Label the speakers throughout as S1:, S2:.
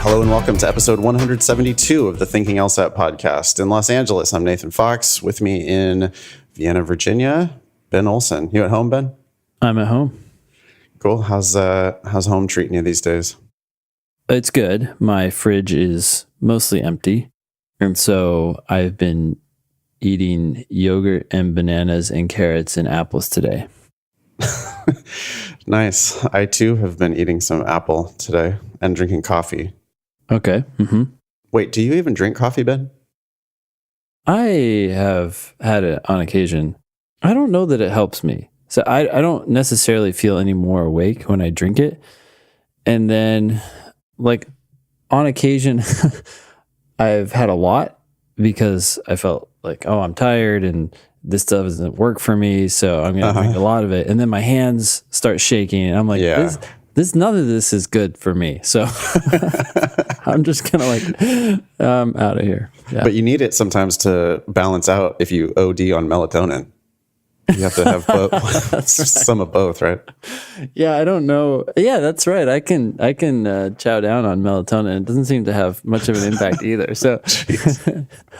S1: Hello and welcome to episode 172 of the Thinking LSAT podcast. In Los Angeles, I'm Nathan Fox. With me in Vienna, Virginia, Ben Olson. You at home, Ben?
S2: I'm at home.
S1: Cool. How's home treating you these days?
S2: It's good. My fridge is mostly empty. And so I've been eating yogurt and bananas and carrots and apples today.
S1: Nice. I too have been eating some apple today and drinking coffee.
S2: Okay. Mm-hmm.
S1: Wait, do you even drink coffee, Ben?
S2: I have had it on occasion. I don't know that it helps me. So I don't necessarily feel any more awake when I drink it. And then, like, on occasion, I've had a lot because I felt like, oh, I'm tired and this stuff doesn't work for me. So I'm going to drink a lot of it. And then my hands start shaking. And I'm like, this none of this is good for me. So I'm just kind of like, I'm out of here. Yeah.
S1: But you need it sometimes to balance out if you OD on melatonin. You have to have both, some of both, right?
S2: Yeah, I don't know. Yeah, that's right. I can chow down on melatonin. It doesn't seem to have much of an impact either. So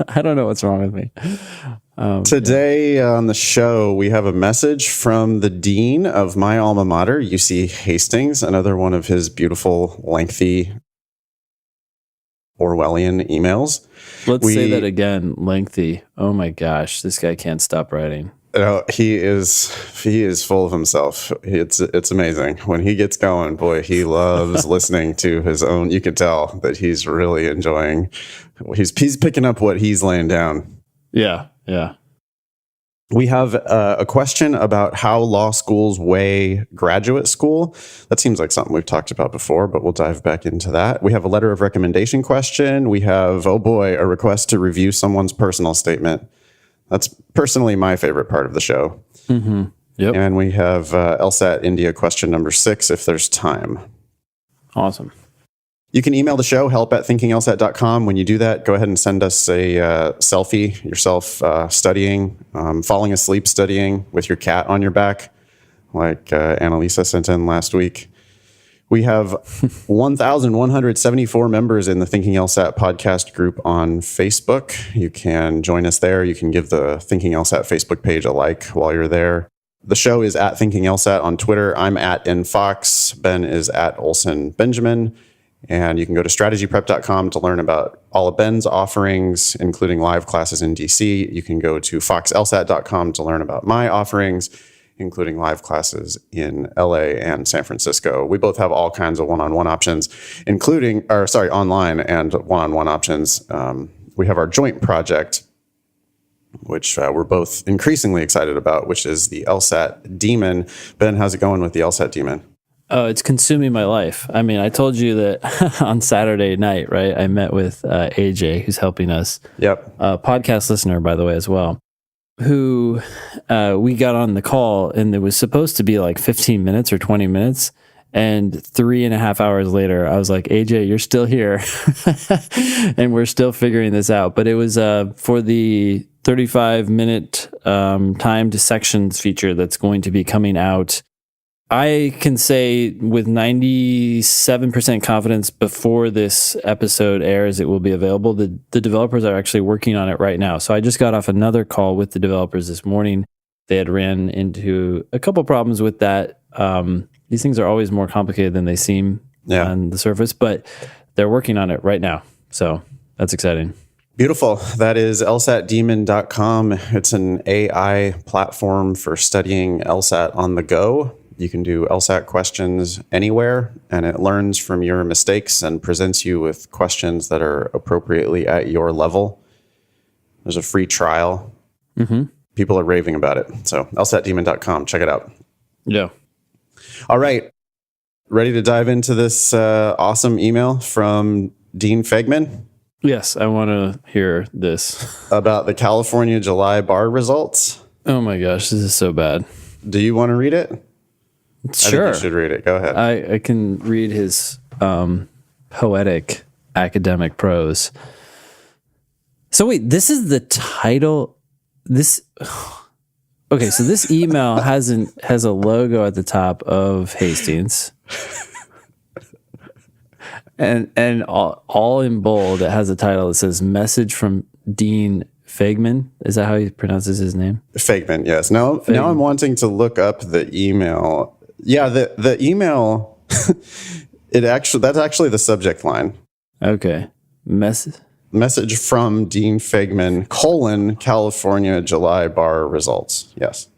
S2: I don't know what's wrong with me.
S1: Today on the show, we have a message from the dean of my alma mater, UC Hastings, another one of his beautiful, lengthy Orwellian emails.
S2: Let's say that again, lengthy. Oh my gosh, this guy can't stop writing.
S1: He is full of himself. It's amazing. When he gets going, boy, he loves listening to his own. You can tell that he's really enjoying. He's picking up what he's laying down.
S2: Yeah.
S1: We have a question about how law schools weigh graduate school. That seems like something we've talked about before, but we'll dive back into that. We have a letter of recommendation question. We have, oh boy, a request to review someone's personal statement. That's personally my favorite part of the show.
S2: Mm-hmm. Yep.
S1: And we have LSAT India question number 6 if there's time.
S2: Awesome.
S1: You can email the show, help@thinkinglsat.com. When you do that, go ahead and send us a selfie, yourself studying, falling asleep studying with your cat on your back, like Annalisa sent in last week. We have 1,174 members in the Thinking LSAT podcast group on Facebook. You can join us there. You can give the Thinking LSAT Facebook page a like while you're there. The show is at Thinking LSAT on Twitter. I'm at nfox. Ben is at Olson Benjamin. And you can go to strategyprep.com to learn about all of Ben's offerings, including live classes in DC. You can go to foxlsat.com to learn about my offerings, including live classes in LA and San Francisco. We both have all kinds of one-on-one options, online and one-on-one options. We have our joint project, which we're both increasingly excited about, which is the LSAT Demon. Ben, how's it going with the LSAT Demon?
S2: Oh, it's consuming my life. I mean, I told you that on Saturday night, right? I met with AJ, who's helping us.
S1: Yep.
S2: A podcast listener, by the way, as well, who we got on the call, and it was supposed to be like 15 minutes or 20 minutes. And 3.5 hours later, I was like, AJ, you're still here. And we're still figuring this out. But it was for the 35-minute time to sections feature that's going to be coming out. I can say with 97% confidence before this episode airs, it will be available. The developers are actually working on it right now. So I just got off another call with the developers this morning. They had ran into a couple problems with that. These things are always more complicated than they seem on the surface, but they're working on it right now. So that's exciting.
S1: Beautiful. That is lsatdemon.com. It's an AI platform for studying LSAT on the go. You can do LSAT questions anywhere, and it learns from your mistakes and presents you with questions that are appropriately at your level. There's a free trial.
S2: Mm-hmm.
S1: People are raving about it. So lsatdemon.com. Check it out.
S2: Yeah.
S1: All right. Ready to dive into this awesome email from Dean Fegman?
S2: Yes, I want to hear this.
S1: About the California July bar results?
S2: Oh my gosh, this is so bad.
S1: Do you want to read it?
S2: Sure.
S1: I think you should read it. Go ahead.
S2: I can read his poetic academic prose. So wait, this is the title. Okay, so this email has a logo at the top of Hastings. And all in bold, it has a title that says "Message from Dean Fagman." Is that how he pronounces his name?
S1: Fagman, yes. Now I'm wanting to look up the email. Yeah, the email. That's actually the subject line.
S2: Okay.
S1: Message from Dean Fagman, California July bar results. Yes.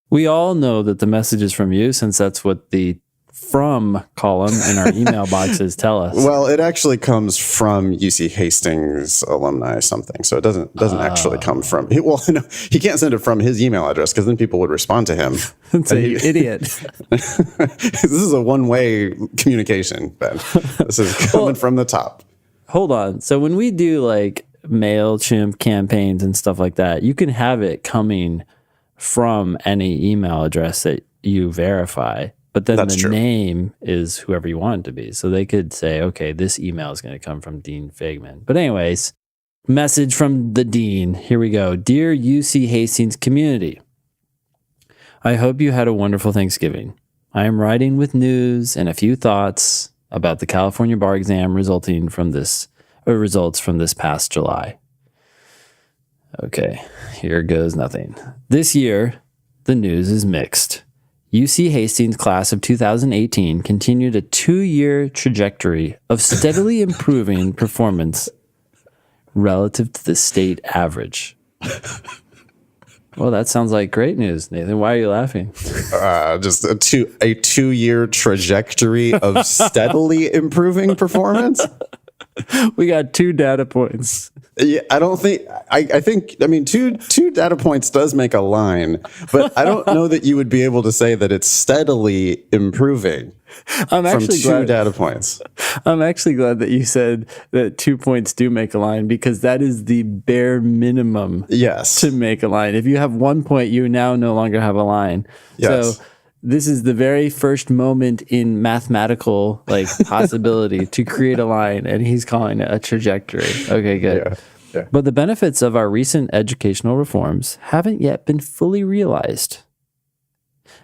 S2: We all know that the message is from you, since that's what the "from" column in our email boxes tell us.
S1: Well, it actually comes from UC Hastings alumni something, so it doesn't actually come from. He can't send it from his email address, because then people would respond to him.
S2: Say, "You idiot."
S1: This is a one-way communication, Ben. This is coming from the top.
S2: Hold on. So when we do like MailChimp campaigns and stuff like that, you can have it coming from any email address that you verify. But then the name is whoever you want it to be. So they could say, okay, this email is going to come from Dean Fagman. But anyways, message from the dean. Here we go. Dear UC Hastings community, I hope you had a wonderful Thanksgiving. I am writing with news and a few thoughts about the California bar exam results from this past July. Okay, here goes nothing. This year, the news is mixed. UC Hastings class of 2018 continued a 2-year trajectory of steadily improving performance relative to the state average. Well, that sounds like great news, Nathan. Why are you laughing?
S1: Just a 2-year trajectory of steadily improving performance.
S2: We got 2 data points.
S1: Yeah, I don't think. I think. I mean, two data points does make a line, but I don't know that you would be able to say that it's steadily improving. I'm actually from 2 data points.
S2: I'm actually glad that you said that 2 points do make a line, because that is the bare minimum.
S1: Yes.
S2: To make a line. If you have 1 point, you now no longer have a line.
S1: Yes.
S2: So this is the very first moment in mathematical possibility to create a line, and he's calling it a trajectory. Okay, good.
S1: Yeah.
S2: But the benefits of our recent educational reforms haven't yet been fully realized.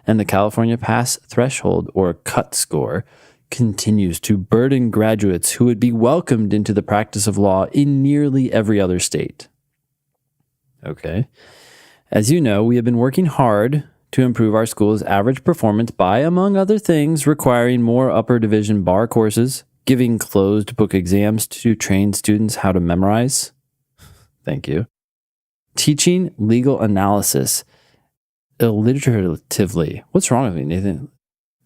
S2: And the California pass threshold, or CUT score, continues to burden graduates who would be welcomed into the practice of law in nearly every other state. Okay. As you know, we have been working hard to improve our school's average performance by, among other things, requiring more upper division bar courses, giving closed book exams to train students how to memorize. Thank you. Teaching legal analysis alliteratively. What's wrong with me, Nathan?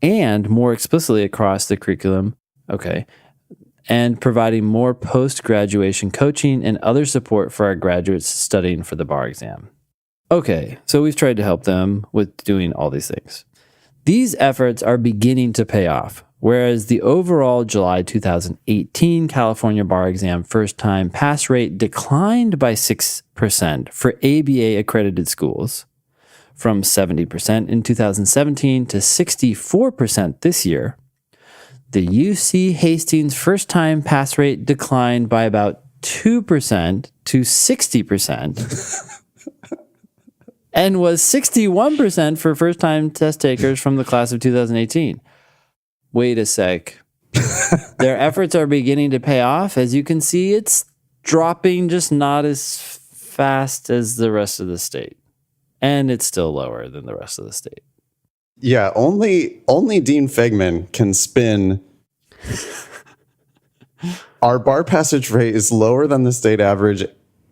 S2: And more explicitly across the curriculum. Okay. And providing more post-graduation coaching and other support for our graduates studying for the bar exam. Okay, so we've tried to help them with doing all these things. These efforts are beginning to pay off, whereas the overall July 2018 California bar exam first-time pass rate declined by 6% for ABA-accredited schools, from 70% in 2017 to 64% this year. The UC Hastings first-time pass rate declined by about 2% to 60%. And was 61% for first-time test takers from the class of 2018. Wait a sec. Their efforts are beginning to pay off. As you can see, it's dropping, just not as fast as the rest of the state. And it's still lower than the rest of the state.
S1: Yeah, only Dean Fagman can spin. Our bar passage rate is lower than the state average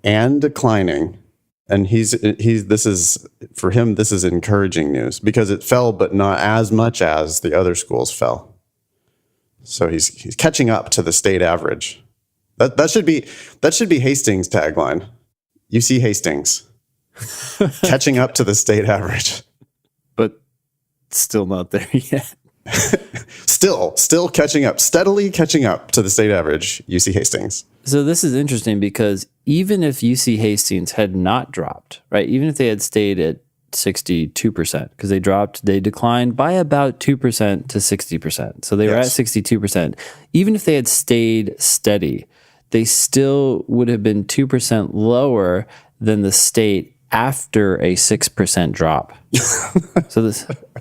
S1: and declining. And this is for him, this is encouraging news, because it fell, but not as much as the other schools fell. So he's catching up to the state average. That should be Hastings' tagline. UC Hastings. Catching up to the state average.
S2: But still not there yet.
S1: Still catching up, steadily catching up to the state average, UC Hastings.
S2: So this is interesting, because even if UC Hastings had not dropped, right, even if they had stayed at 62%, because they declined by about 2% to 60%. So they were at 62%. Even if they had stayed steady, they still would have been 2% lower than the state after a 6% drop. So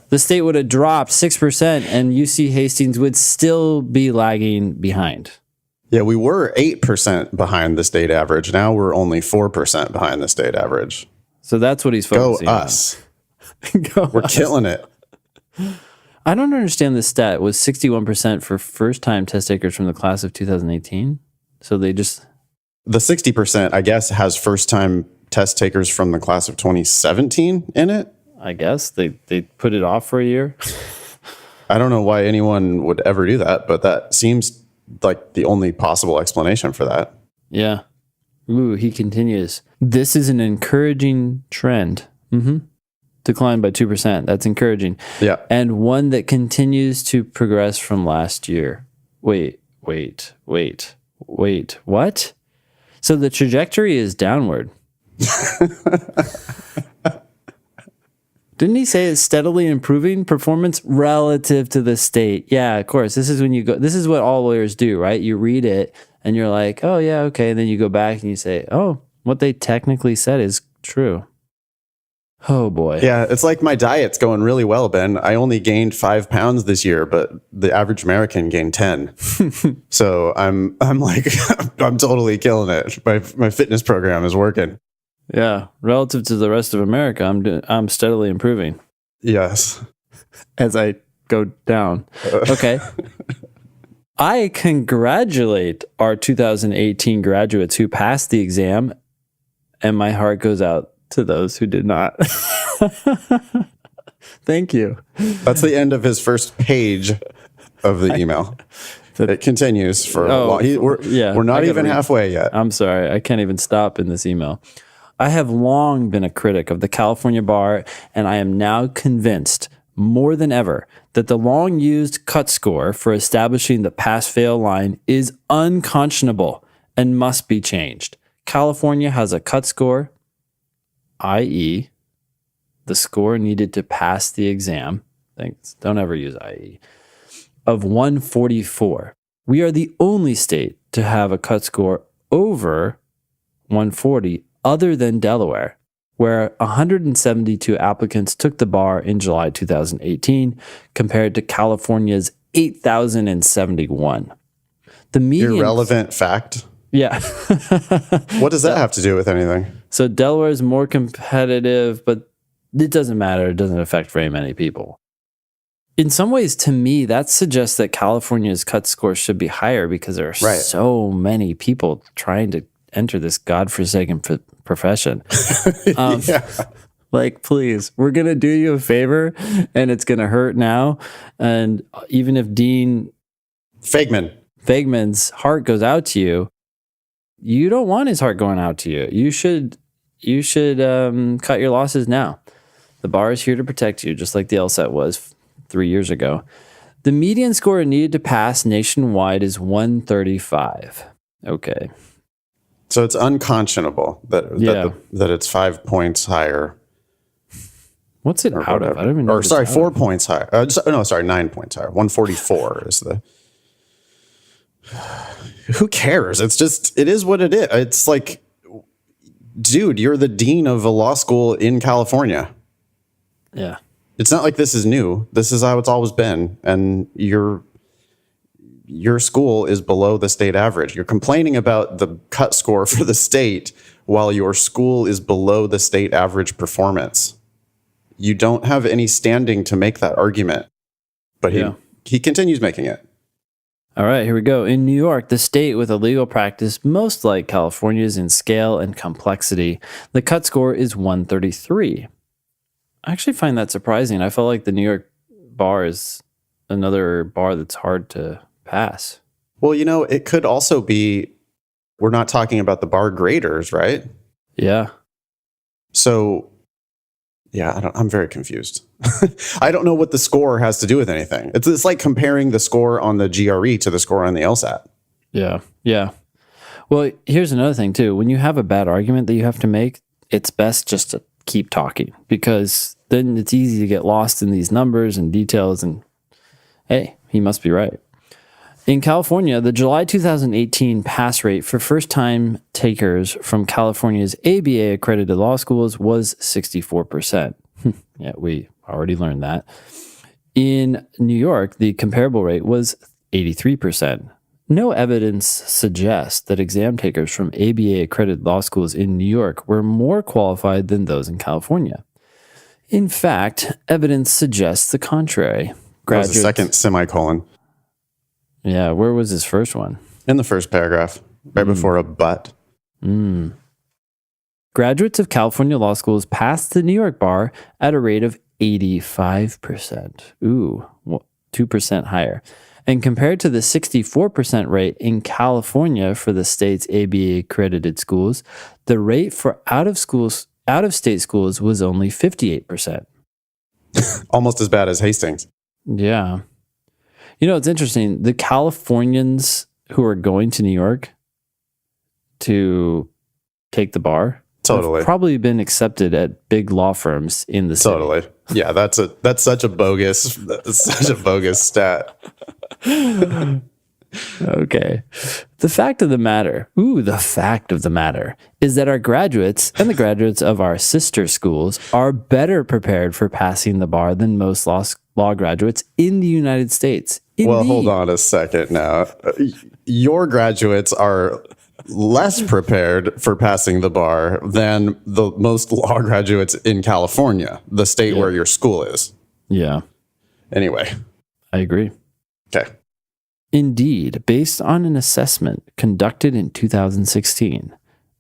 S2: the state would have dropped 6%, and UC Hastings would still be lagging behind.
S1: Yeah, we were 8% behind the state average. Now we're only 4% behind the state average.
S2: So that's what he's
S1: Go
S2: focusing
S1: us.
S2: on. Go
S1: We're
S2: us.
S1: killing it.
S2: I don't understand this stat. Was 61% for first-time test takers from the class of 2018? So they just...
S1: The 60%, I guess, has first-time test takers from the class of 2017 in it.
S2: I guess they put it off for a year.
S1: I don't know why anyone would ever do that, but that seems like the only possible explanation for that.
S2: Yeah. Ooh, he continues. This is an encouraging trend. Declined by 2%. That's encouraging.
S1: Yeah.
S2: And one that continues to progress from last year. Wait. What? So the trajectory is downward. Didn't he say it's steadily improving performance relative to the state? Yeah, of course. This is when you go, this is what all lawyers do, right? You read it and you're like, oh, yeah, okay. And then you go back and you say, oh, what they technically said is true. Oh, boy.
S1: Yeah, it's like my diet's going really well, Ben. I only gained 5 pounds this year, but the average American gained 10. So I'm like, I'm totally killing it. My fitness program is working.
S2: Yeah, relative to the rest of America, I'm steadily improving
S1: Yes.
S2: as I go down. Okay. I congratulate our 2018 graduates who passed the exam, and my heart goes out to those who did not. Thank you.
S1: That's the end of his first page of the email. It continues for a long. We're not even halfway yet.
S2: I'm sorry. I can't even stop in this email. I have long been a critic of the California bar, and I am now convinced more than ever that the long used cut score for establishing the pass-fail line is unconscionable and must be changed. California has a cut score, i.e., the score needed to pass the exam. Thanks. Don't ever use i.e. of 144. We are the only state to have a cut score over 140 other than Delaware, where 172 applicants took the bar in July 2018 compared to California's 8,071. The median...
S1: Irrelevant fact.
S2: Yeah.
S1: What does that have to do with anything?
S2: So Delaware is more competitive, but it doesn't matter. It doesn't affect very many people. In some ways, to me, that suggests that California's cut score should be higher because there are so many people trying to enter this godforsaken profession.
S1: Yeah.
S2: Like, please, we're going to do you a favor and it's going to hurt now. And even if Dean Fagman's heart goes out to you, you don't want his heart going out to you. You should cut your losses now. The bar is here to protect you, just like the LSAT was 3 years ago. The median score needed to pass nationwide is 135. Okay.
S1: So it's unconscionable that it's 5 points higher.
S2: What's it out of? I don't even know.
S1: Or sorry, 4 points higher. 9 points higher. 144 is the... Who cares? It is what it is. It's like, dude, you're the dean of a law school in California.
S2: Yeah.
S1: It's not like this is new. This is how it's always been. And your school is below the state average. You're complaining about the cut score for the state while your school is below the state average performance. You don't have any standing to make that argument. But he continues making it.
S2: All right, here we go. In New York, the state with a legal practice most like California's in scale and complexity, the cut score is 133. I actually find that surprising. I felt like the New York bar is another bar that's hard to pass.
S1: Well, it could also be, we're not talking about the bar graders, right?
S2: Yeah.
S1: So, yeah, I'm very confused. I don't know what the score has to do with anything. It's like comparing the score on the GRE to the score on the LSAT.
S2: Yeah. Yeah. Well, here's another thing too. When you have a bad argument that you have to make, it's best just to keep talking, because then it's easy to get lost in these numbers and details and, hey, he must be right. In California, the July 2018 pass rate for first-time takers from California's ABA accredited law schools was 64%. Yeah, we already learned that. In New York, the comparable rate was 83%. No evidence suggests that exam takers from ABA-accredited law schools in New York were more qualified than those in California. In fact, evidence suggests the contrary.
S1: That was the second semicolon.
S2: Yeah, where was his first one?
S1: In the first paragraph, right before a but.
S2: Graduates of California law schools passed the New York bar at a rate of 85%. Ooh, 2% higher. And compared to the 64% rate in California for the state's ABA accredited schools, the rate for out-of-state schools was only 58%.
S1: Almost as bad as Hastings.
S2: Yeah. You know, it's interesting. The Californians who are going to New York to take the bar have probably been accepted at big law firms in the city.
S1: Totally. Yeah, that's such a bogus stat.
S2: Okay. The fact of the matter is that our graduates and the graduates of our sister schools are better prepared for passing the bar than most law graduates in the United States. Indeed.
S1: Well, hold on a second now. Your graduates are less prepared for passing the bar than the most law graduates in California, the state where your school is.
S2: Yeah.
S1: Anyway.
S2: I agree.
S1: Okay.
S2: Indeed, based on an assessment conducted in 2016,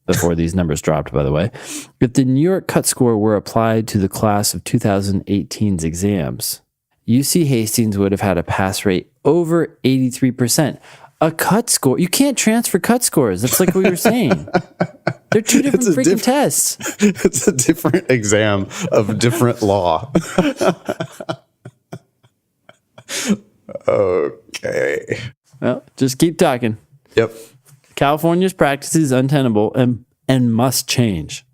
S2: before these numbers dropped, by the way, if the New York cut score were applied to the class of 2018's exams, UC Hastings would have had a pass rate over 83%. A cut score? You can't transfer cut scores. That's like what you were saying. They're two different freaking tests.
S1: It's a different exam of different law. Okay.
S2: Well, just keep talking.
S1: Yep.
S2: California's practice is untenable and must change.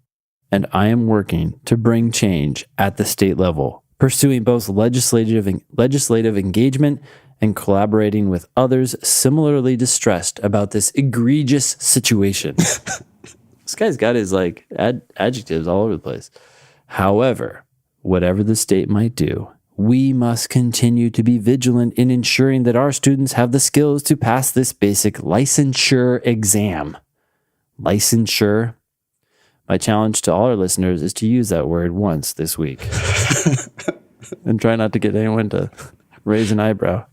S2: And I am working to bring change at the state level, pursuing both legislative engagement and collaborating with others similarly distressed about this egregious situation. This guy's got his adjectives all over the place. However, whatever the state might do, we must continue to be vigilant in ensuring that our students have the skills to pass this basic licensure exam. Licensure. My challenge to all our listeners is to use that word once this week. And try not to get anyone to raise an eyebrow.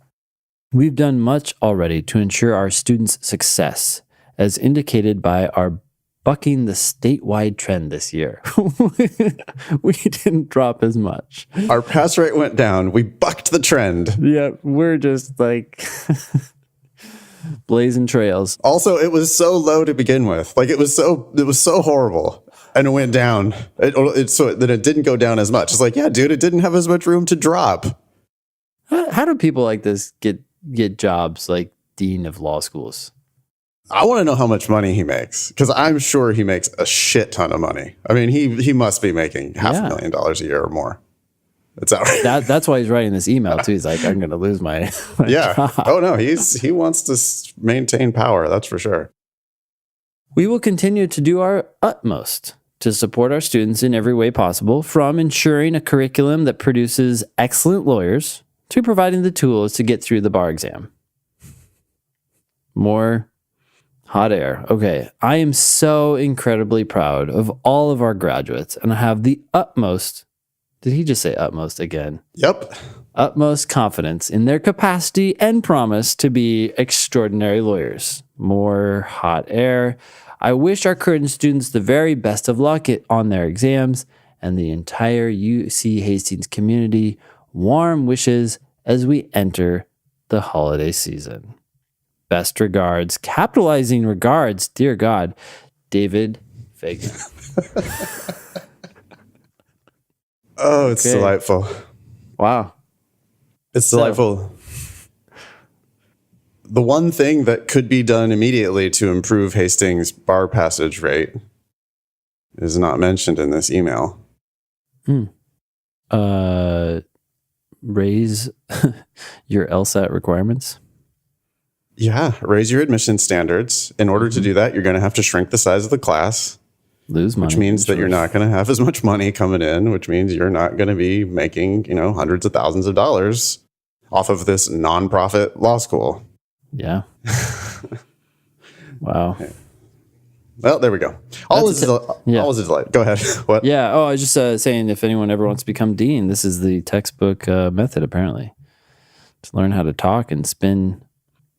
S2: We've done much already to ensure our students' success, as indicated by our bucking the statewide trend this year. We didn't drop as much.
S1: Our pass rate went down. We bucked the trend.
S2: Yeah, we're just like blazing trails.
S1: Also, it was so low to begin with. Like it was so horrible. And it went down. So that it didn't go down as much. It's like, yeah, dude, it didn't have as much room to drop.
S2: How do people like this get jobs like dean of law schools?
S1: I want to know how much money he makes, because I'm sure he makes a shit ton of money. I mean, he must be making $500,000 a year or more. It's outrageous.
S2: That's why he's writing this email too. He's like, I'm going to lose my job.
S1: Oh no, he wants to maintain power. That's for sure.
S2: We will continue to do our utmost to support our students in every way possible, from ensuring a curriculum that produces excellent lawyers to providing the tools to get through the bar exam. More hot air. Okay, I am so incredibly proud of all of our graduates, and I have the utmost, did he just say utmost again?
S1: Yep.
S2: Utmost confidence in their capacity and promise to be extraordinary lawyers. More hot air. I wish our current students the very best of luck on their exams, and the entire UC Hastings community warm wishes as we enter the holiday season. Best regards, capitalizing regards, dear God, David Fagan.
S1: Oh, it's delightful.
S2: Wow.
S1: It's delightful. The one thing that could be done immediately to improve Hastings' bar passage rate is not mentioned in this email.
S2: Raise your LSAT requirements.
S1: Yeah, raise your admission standards. In order to do that, you're going to have to shrink the size of the class.
S2: Lose money.
S1: Which means that you're not going to have as much money coming in, which means you're not going to be making, hundreds of thousands of dollars off of this nonprofit law school.
S2: Yeah. Wow.
S1: Well, there we go. Always a delight. Go ahead. What?
S2: Yeah. Oh, I was just saying, if anyone ever wants to become dean, this is the textbook method, apparently, to learn how to talk and spin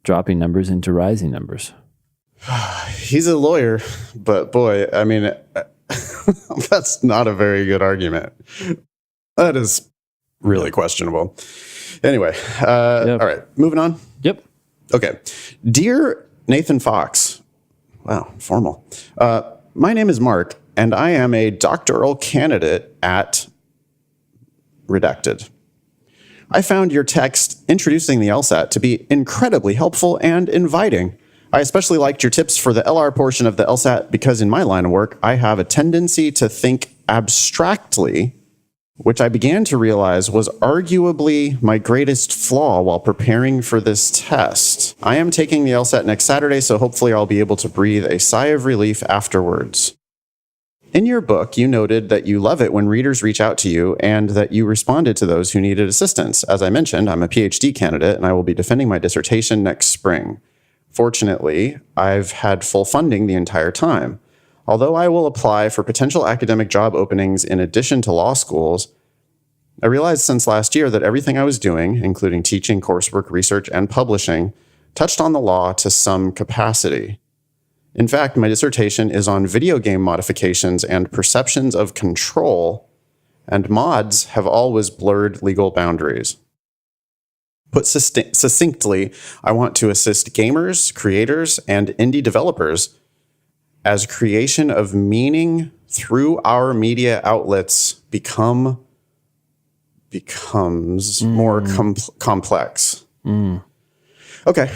S2: dropping numbers into rising numbers.
S1: He's a lawyer, but boy, I mean, that's not a very good argument. That is really questionable. Anyway, all right, moving on.
S2: Yep.
S1: Okay. Dear Nathan Fox. Wow, formal. My name is Mark, and I am a doctoral candidate at Redacted. I found your text introducing the LSAT to be incredibly helpful and inviting. I especially liked your tips for the LR portion of the LSAT because in my line of work, I have a tendency to think abstractly, which I began to realize was arguably my greatest flaw while preparing for this test. I am taking the LSAT next Saturday, so hopefully I'll be able to breathe a sigh of relief afterwards. In your book, you noted that you love it when readers reach out to you and that you responded to those who needed assistance. As I mentioned, I'm a PhD candidate and I will be defending my dissertation next spring. Fortunately, I've had full funding the entire time. Although I will apply for potential academic job openings in addition to law schools, I realized since last year that everything I was doing, including teaching, coursework, research, and publishing, touched on the law to some capacity. In fact, my dissertation is on video game modifications and perceptions of control, and mods have always blurred legal boundaries. Put succinctly, I want to assist gamers, creators, and indie developers as creation of meaning through our media outlets becomes more complex. Okay.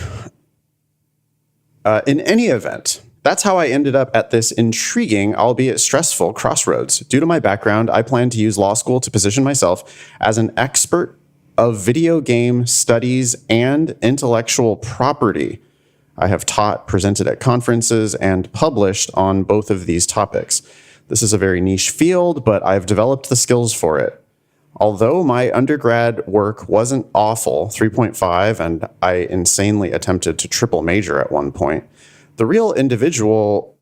S1: In any event, that's how I ended up at this intriguing, albeit stressful, crossroads. Due to my background, I plan to use law school to position myself as an expert of video game studies and intellectual property. I have taught, presented at conferences, and published on both of these topics. This is a very niche field, but I've developed the skills for it. Although my undergrad work wasn't awful, 3.5, and I insanely attempted to triple major at one point, the real individual...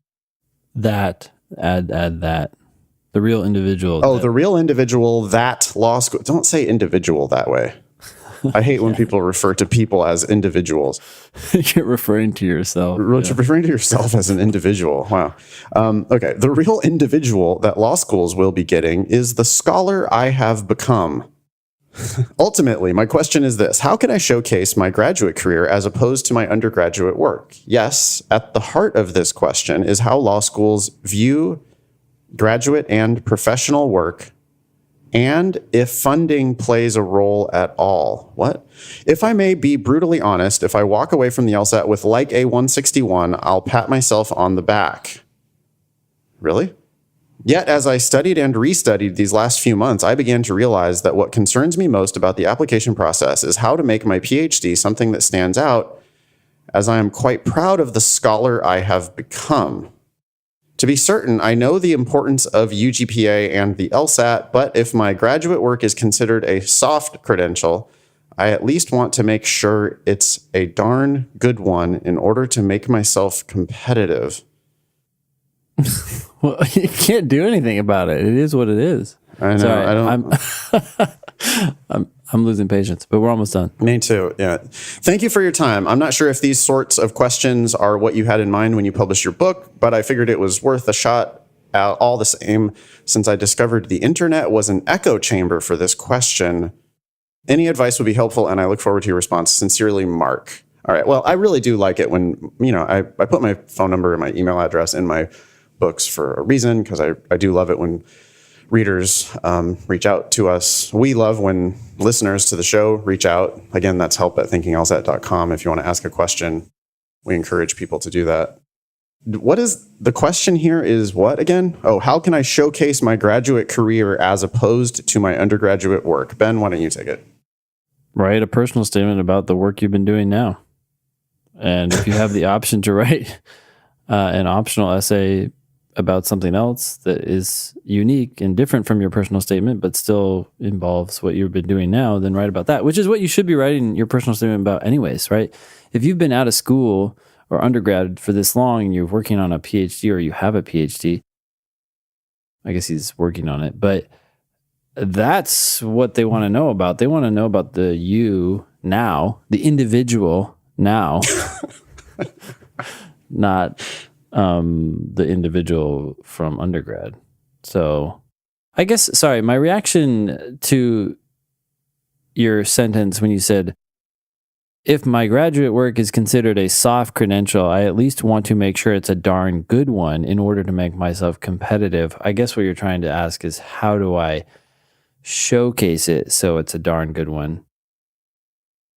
S2: Add that. The real individual.
S1: Oh, the real individual, that law school. Don't say individual that way. I hate when people refer to people as individuals.
S2: You're referring to yourself.
S1: Referring to yourself as an individual. Wow. Okay. The real individual that law schools will be getting is the scholar I have become. Ultimately, my question is this: how can I showcase my graduate career as opposed to my undergraduate work? Yes, at the heart of this question is how law schools view graduate and professional work, and if funding plays a role at all. What? If I may be brutally honest, if I walk away from the LSAT with like a 161, I'll pat myself on the back. Really? Yet, as I studied and restudied these last few months, I began to realize that what concerns me most about the application process is how to make my PhD something that stands out, as I am quite proud of the scholar I have become. To be certain, I know the importance of UGPA and the LSAT, but if my graduate work is considered a soft credential, I at least want to make sure it's a darn good one in order to make myself competitive.
S2: Well, you can't do anything about it. It is what it is.
S1: I know.
S2: Sorry,
S1: I don't.
S2: I'm losing patience, but we're almost done.
S1: Me too. Yeah. Thank you for your time. I'm not sure if these sorts of questions are what you had in mind when you published your book, but I figured it was worth a shot all the same, since I discovered the internet was an echo chamber for this question. Any advice would be helpful, and I look forward to your response. Sincerely, Mark. All right. Well, I really do like it when, I put my phone number and my email address in my books for a reason, because I do love it when readers reach out to us. We love when listeners to the show reach out. Again, that's help@thinkinglsat.com. If you want to ask a question, we encourage people to do that. What is the question here is what again? Oh, how can I showcase my graduate career as opposed to my undergraduate work? Ben, why don't you take it?
S2: Write a personal statement about the work you've been doing now. And if you have the option to write an optional essay about something else that is unique and different from your personal statement, but still involves what you've been doing now, then write about that, which is what you should be writing your personal statement about anyways, right? If you've been out of school or undergrad for this long and you're working on a PhD or you have a PhD. I guess he's working on it, but that's what they want to know about. They want to know about the you now, the individual now, not the individual from undergrad. So I guess, sorry, my reaction to your sentence when you said, if my graduate work is considered a soft credential, I at least want to make sure it's a darn good one in order to make myself competitive. I guess what you're trying to ask is, how do I showcase it so it's a darn good one?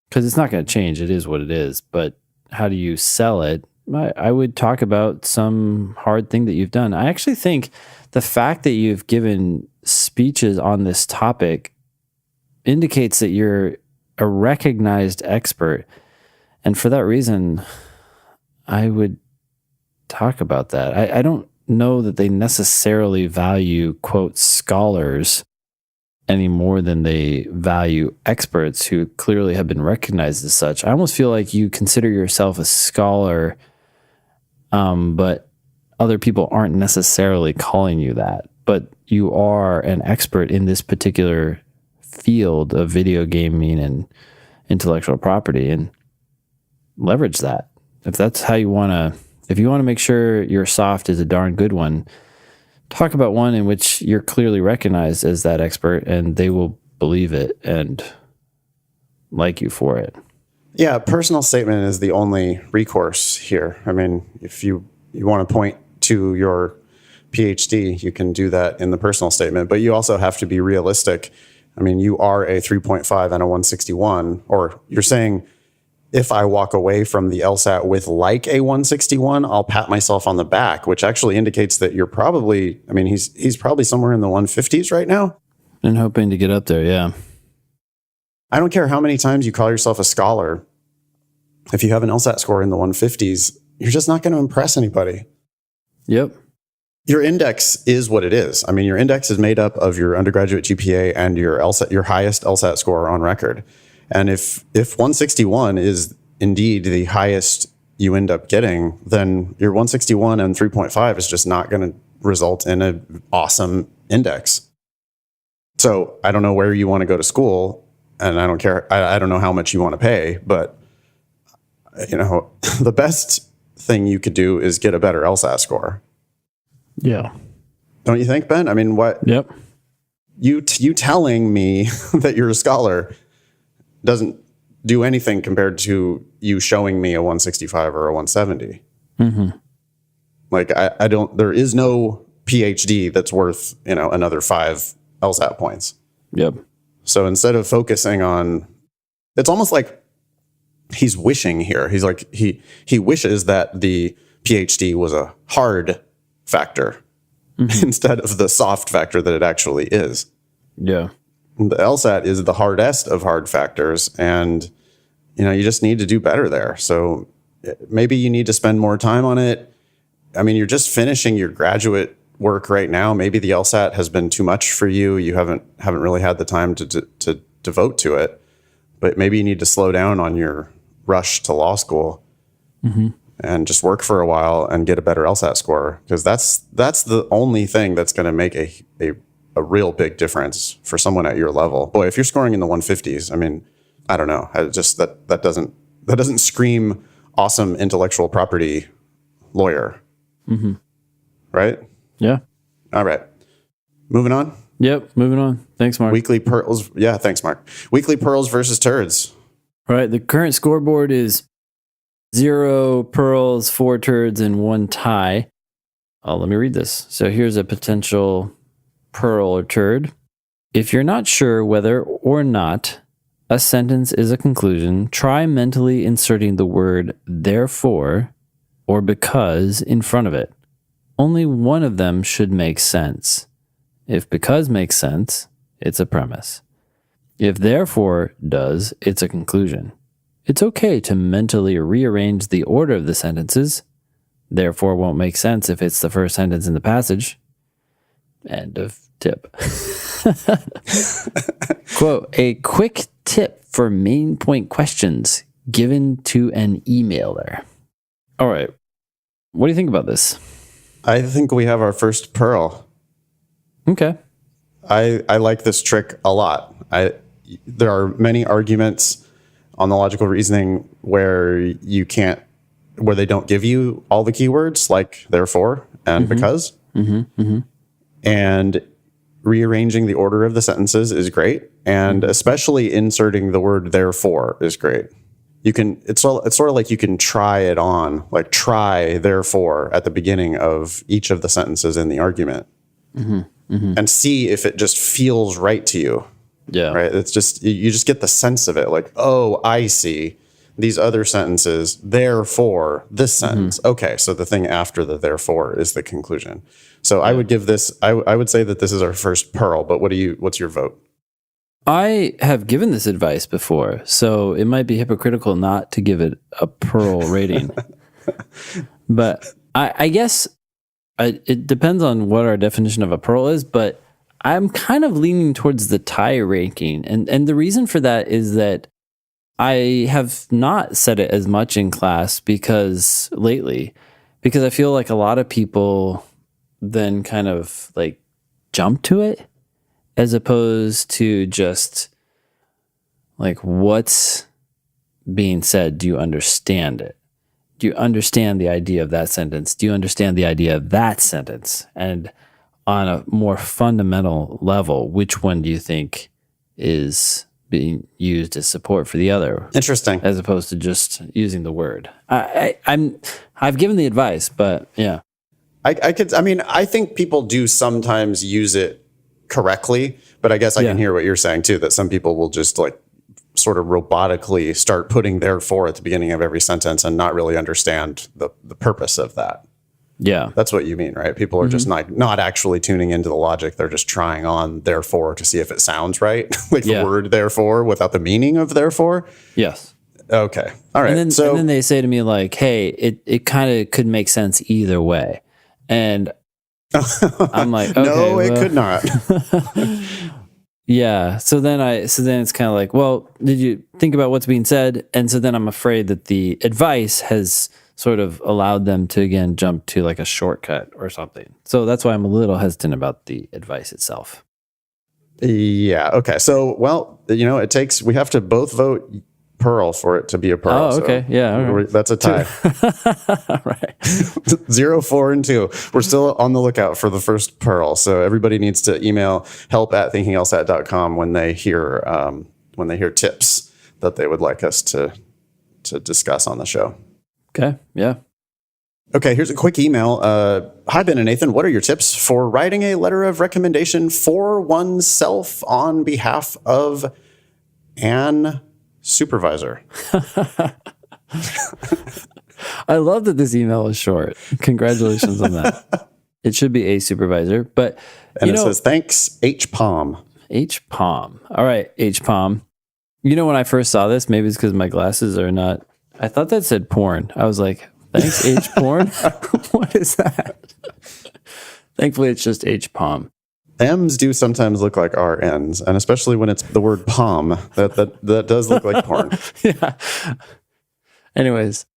S2: Because it's not going to change. It is what it is. But how do you sell it? I would talk about some hard thing that you've done. I actually think the fact that you've given speeches on this topic indicates that you're a recognized expert. And for that reason, I would talk about that. I don't know that they necessarily value, quote, scholars any more than they value experts who clearly have been recognized as such. I almost feel like you consider yourself a scholar, but other people aren't necessarily calling you that. But you are an expert in this particular field of video gaming and intellectual property, and leverage that. If that's how you want to, if you want to make sure your soft is a darn good one, talk about one in which you're clearly recognized as that expert and they will believe it and like you for it.
S1: Yeah, personal statement is the only recourse here. I mean, if you want to point to your PhD, you can do that in the personal statement, but you also have to be realistic. I mean, you are a 3.5 and a 161, or you're saying, if I walk away from the LSAT with like a 161, I'll pat myself on the back, which actually indicates that you're probably, I mean, he's probably somewhere in the 150s right now.
S2: And hoping to get up there, yeah.
S1: I don't care how many times you call yourself a scholar. If you have an LSAT score in the 150s, you're just not going to impress anybody.
S2: Yep.
S1: Your index is what it is. I mean, your index is made up of your undergraduate GPA and your LSAT, your highest LSAT score on record. And if 161 is indeed the highest you end up getting, then your 161 and 3.5 is just not going to result in an awesome index. So I don't know where you want to go to school, and I don't care. I don't know how much you want to pay, but you know, the best thing you could do is get a better LSAT score.
S2: Yeah.
S1: Don't you think, Ben? I mean, what?
S2: Yep.
S1: You telling me that you're a scholar doesn't do anything compared to you showing me a 165 or a 170.
S2: Mm-hmm.
S1: Like, I don't, there is no PhD that's worth, you know, another 5 LSAT points.
S2: Yep.
S1: So instead of focusing on, it's almost like he's wishing here. He's like, he wishes that the PhD was a hard factor instead of the soft factor that it actually is.
S2: Yeah.
S1: The LSAT is the hardest of hard factors, and you know, you just need to do better there. So maybe you need to spend more time on it. I mean, you're just finishing your graduate work right now. Maybe the LSAT has been too much for you. You haven't really had the time to devote to it. But maybe you need to slow down on your rush to law school. Mm-hmm. And just work for a while and get a better LSAT score, because that's the only thing that's going to make a real big difference for someone at your level. Boy, if you're scoring in the 150s, I mean, I don't know. I just that doesn't scream awesome intellectual property lawyer, right?
S2: Yeah.
S1: All right, moving on.
S2: Yep. Moving on. Thanks, Mark.
S1: Weekly pearls. Yeah, thanks, Mark. Weekly pearls versus turds.
S2: All right. The current scoreboard is 0 pearls, 4 turds, and 1 tie. Let me read this. So here's a potential pearl or turd. If you're not sure whether or not a sentence is a conclusion, try mentally inserting the word therefore or because in front of it. Only one of them should make sense. If because makes sense, it's a premise. If therefore does, it's a conclusion. It's okay to mentally rearrange the order of the sentences. Therefore won't make sense if it's the first sentence in the passage. End of tip. Quote, a quick tip for main point questions given to an emailer. All right. What do you think about this?
S1: I think we have our first pearl.
S2: Okay.
S1: I like this trick a lot. There are many arguments on the logical reasoning where they don't give you all the keywords, like therefore and because. And rearranging the order of the sentences is great, and especially inserting the word therefore is great. It's sort of like you can try it on, like try therefore at the beginning of each of the sentences in the argument, and see if it just feels right to you.
S2: Yeah.
S1: Right. It's just, you just get the sense of it. Like, oh, I see these other sentences. Therefore, this sentence. Okay. So the thing after the therefore is the conclusion. So I would give this, I would say that this is our first pearl, but what's your vote?
S2: I have given this advice before, so it might be hypocritical not to give it a pearl rating. But I guess it depends on what our definition of a pearl is, but I'm kind of leaning towards the tie ranking. And the reason for that is that I have not said it as much in class because I feel like a lot of people then kind of like jump to it as opposed to just like what's being said. Do you understand it? Do you understand the idea of that sentence? Do you understand the idea of that sentence? And on a more fundamental level, which one do you think is being used as support for the other?
S1: Interesting.
S2: As opposed to just using the word. I've given the advice, but yeah.
S1: I think people do sometimes use it correctly, but I guess I can hear what you're saying too, that some people will just like sort of robotically start putting therefore at the beginning of every sentence and not really understand the purpose of that.
S2: Yeah.
S1: That's what you mean, right? People are just not actually tuning into the logic. They're just trying on therefore to see if it sounds right. Like the word therefore without the meaning of therefore.
S2: Yes.
S1: Okay. All right.
S2: And then they say to me like, hey, it kind of could make sense either way. And I'm like, okay,
S1: no, it could not.
S2: Yeah. So then it's kind of like, well, did you think about what's being said? And so then I'm afraid that the advice has sort of allowed them to, again, jump to like a shortcut or something. So that's why I'm a little hesitant about the advice itself.
S1: Yeah. Okay. So, well, we have to both vote pearl for it to be a pearl.
S2: Oh, okay.
S1: So
S2: yeah. Right.
S1: That's a tie.
S2: Right.
S1: 0, 4, and 2. We're still on the lookout for the first pearl. So everybody needs to email help@thinkinglsat.com when they hear tips that they would like us to discuss on the show.
S2: Okay. Yeah.
S1: Okay, here's a quick email. Hi, Ben and Nathan. What are your tips for writing a letter of recommendation for oneself on behalf of an supervisor?
S2: I love that this email is short. Congratulations on that. It should be a supervisor, but
S1: it says, thanks, H. Palm.
S2: H. Palm. All right, H. Palm. When I first saw this, maybe it's because my glasses are not, I thought that said porn. I was like, thanks, H. Porn? What is that? Thankfully, it's just H. Palm.
S1: M's do sometimes look like RNs, and especially when it's the word palm, that does look like porn.
S2: Yeah. Anyways.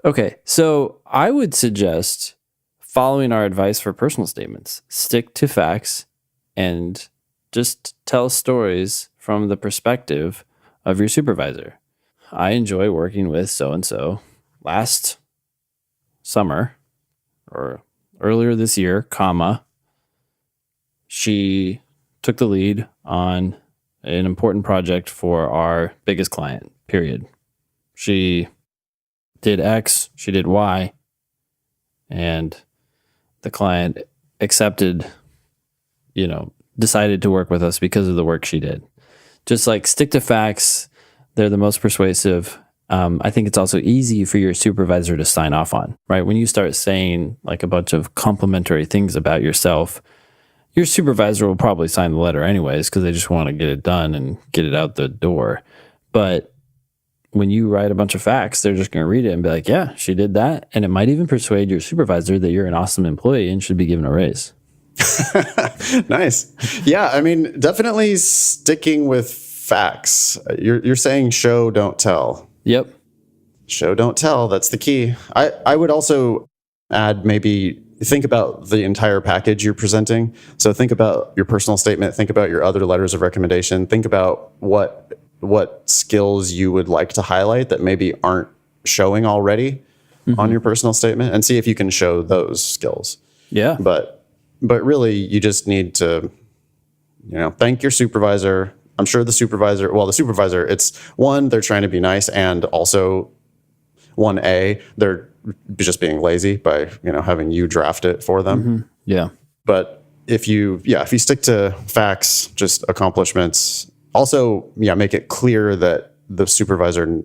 S2: Okay, so I would suggest following our advice for personal statements. Stick to facts and just tell stories from the perspective of your supervisor. I enjoy working with so-and-so. Last summer or earlier this year, she took the lead on an important project for our biggest client, period. She did X, she did Y, and the client accepted, decided to work with us because of the work she did. Just like stick to facts. They're the most persuasive. I think it's also easy for your supervisor to sign off on, right? When you start saying like a bunch of complimentary things about yourself, your supervisor will probably sign the letter anyways because they just want to get it done and get it out the door. But when you write a bunch of facts, they're just going to read it and be like, yeah, she did that. And it might even persuade your supervisor that you're an awesome employee and should be given a raise.
S1: Nice. Yeah, I mean, definitely sticking with facts. You're saying show, don't tell.
S2: Yep.
S1: Show, don't tell. That's the key. I would also add, maybe think about the entire package you're presenting. So think about your personal statement, think about your other letters of recommendation, think about what skills you would like to highlight that maybe aren't showing already on your personal statement, and see if you can show those skills.
S2: Yeah.
S1: But really, you just need to, thank your supervisor. I'm sure the supervisor, it's one, they're trying to be nice, and also 1A, they're just being lazy by, having you draft it for them.
S2: Yeah.
S1: But if you stick to facts, just accomplishments, also, make it clear that the supervisor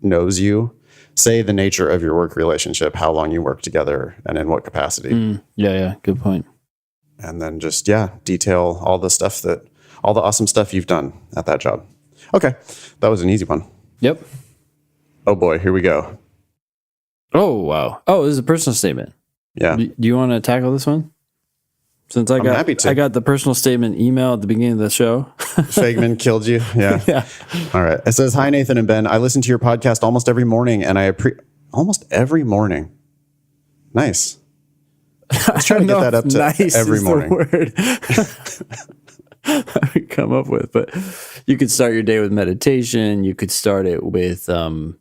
S1: knows you. Say the nature of your work relationship, how long you work together, and in what capacity.
S2: Yeah. Good point.
S1: And then just, detail all the awesome stuff you've done at that job. Okay. That was an easy one.
S2: Yep.
S1: Oh boy, here we go.
S2: Oh, wow. Oh, this is a personal statement.
S1: Yeah.
S2: Do you want to tackle this one? Since I'm happy to. I got the personal statement email at the beginning of the show.
S1: Fagman killed you. Yeah.
S2: Yeah.
S1: All right. It says, "Hi, Nathan and Ben. I listen to your podcast almost every morning, and almost every morning." Nice. Let's try to get that up to
S2: nice
S1: every morning.
S2: Word I would come up with, but you could start your day with meditation. You could start it with, well,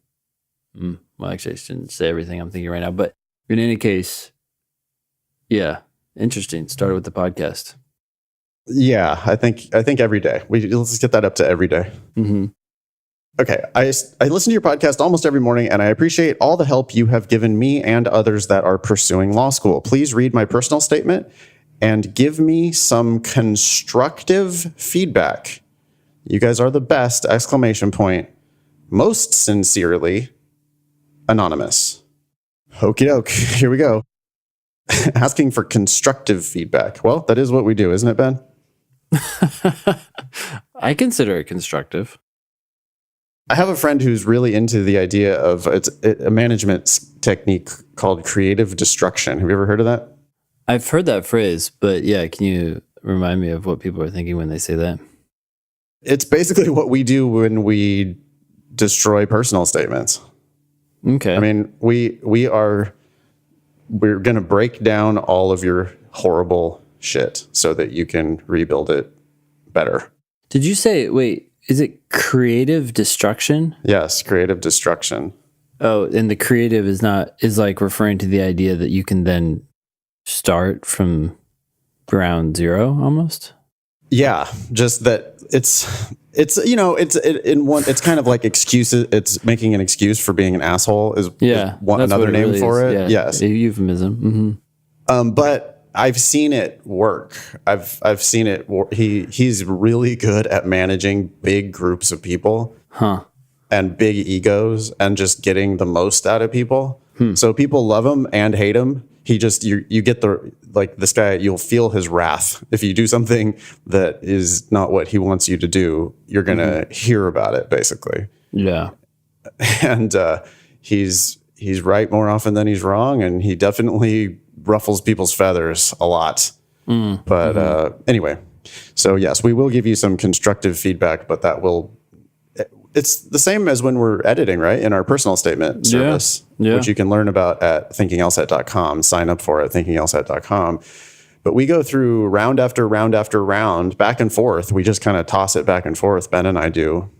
S2: actually, I shouldn't say everything I'm thinking right now, but in any case, yeah. Interesting. Started with the podcast.
S1: Yeah, I think every day. Let's get that up to every day. Okay, I listen to your podcast almost every morning, and I appreciate all the help you have given me and others that are pursuing law school. Please read my personal statement and give me some constructive feedback. You guys are the best! ! Most sincerely, Anonymous. Okie doke. Here we go. Asking for constructive feedback. Well, that is what we do, isn't it, Ben?
S2: I consider it constructive.
S1: I have a friend who's really into the idea of a management technique called creative destruction. Have you ever heard of that?
S2: I've heard that phrase, but yeah, can you remind me of what people are thinking when they say that?
S1: It's basically what we do when we destroy personal statements.
S2: Okay.
S1: I mean, we're going to break down all of your horrible shit so that you can rebuild it better.
S2: Did you say, wait, is it creative destruction?
S1: Yes, creative destruction.
S2: Oh, and the creative is like referring to the idea that you can then start from ground zero almost? Yeah,
S1: just that it's kind of like excuses. It's making an excuse for being an asshole is another name really for it.
S2: Yeah,
S1: yes,
S2: a euphemism.
S1: But I've seen it work. I've seen it. He's really good at managing big groups of people, and big egos, and just getting the most out of people. So people love him and hate him. He just you get this guy. You'll feel his wrath if you do something that is not what he wants you to do. You're gonna hear about it, basically.
S2: Yeah,
S1: and he's right more often than he's wrong, and he definitely ruffles people's feathers a lot. But anyway, so yes, we will give you some constructive feedback, but it's the same as when we're editing, right? In our personal statement service, which you can learn about at thinkinglsat.com, sign up for it at thinkinglsat.com. But we go through round after round after round, back and forth. We just kind of toss it back and forth, Ben and I do.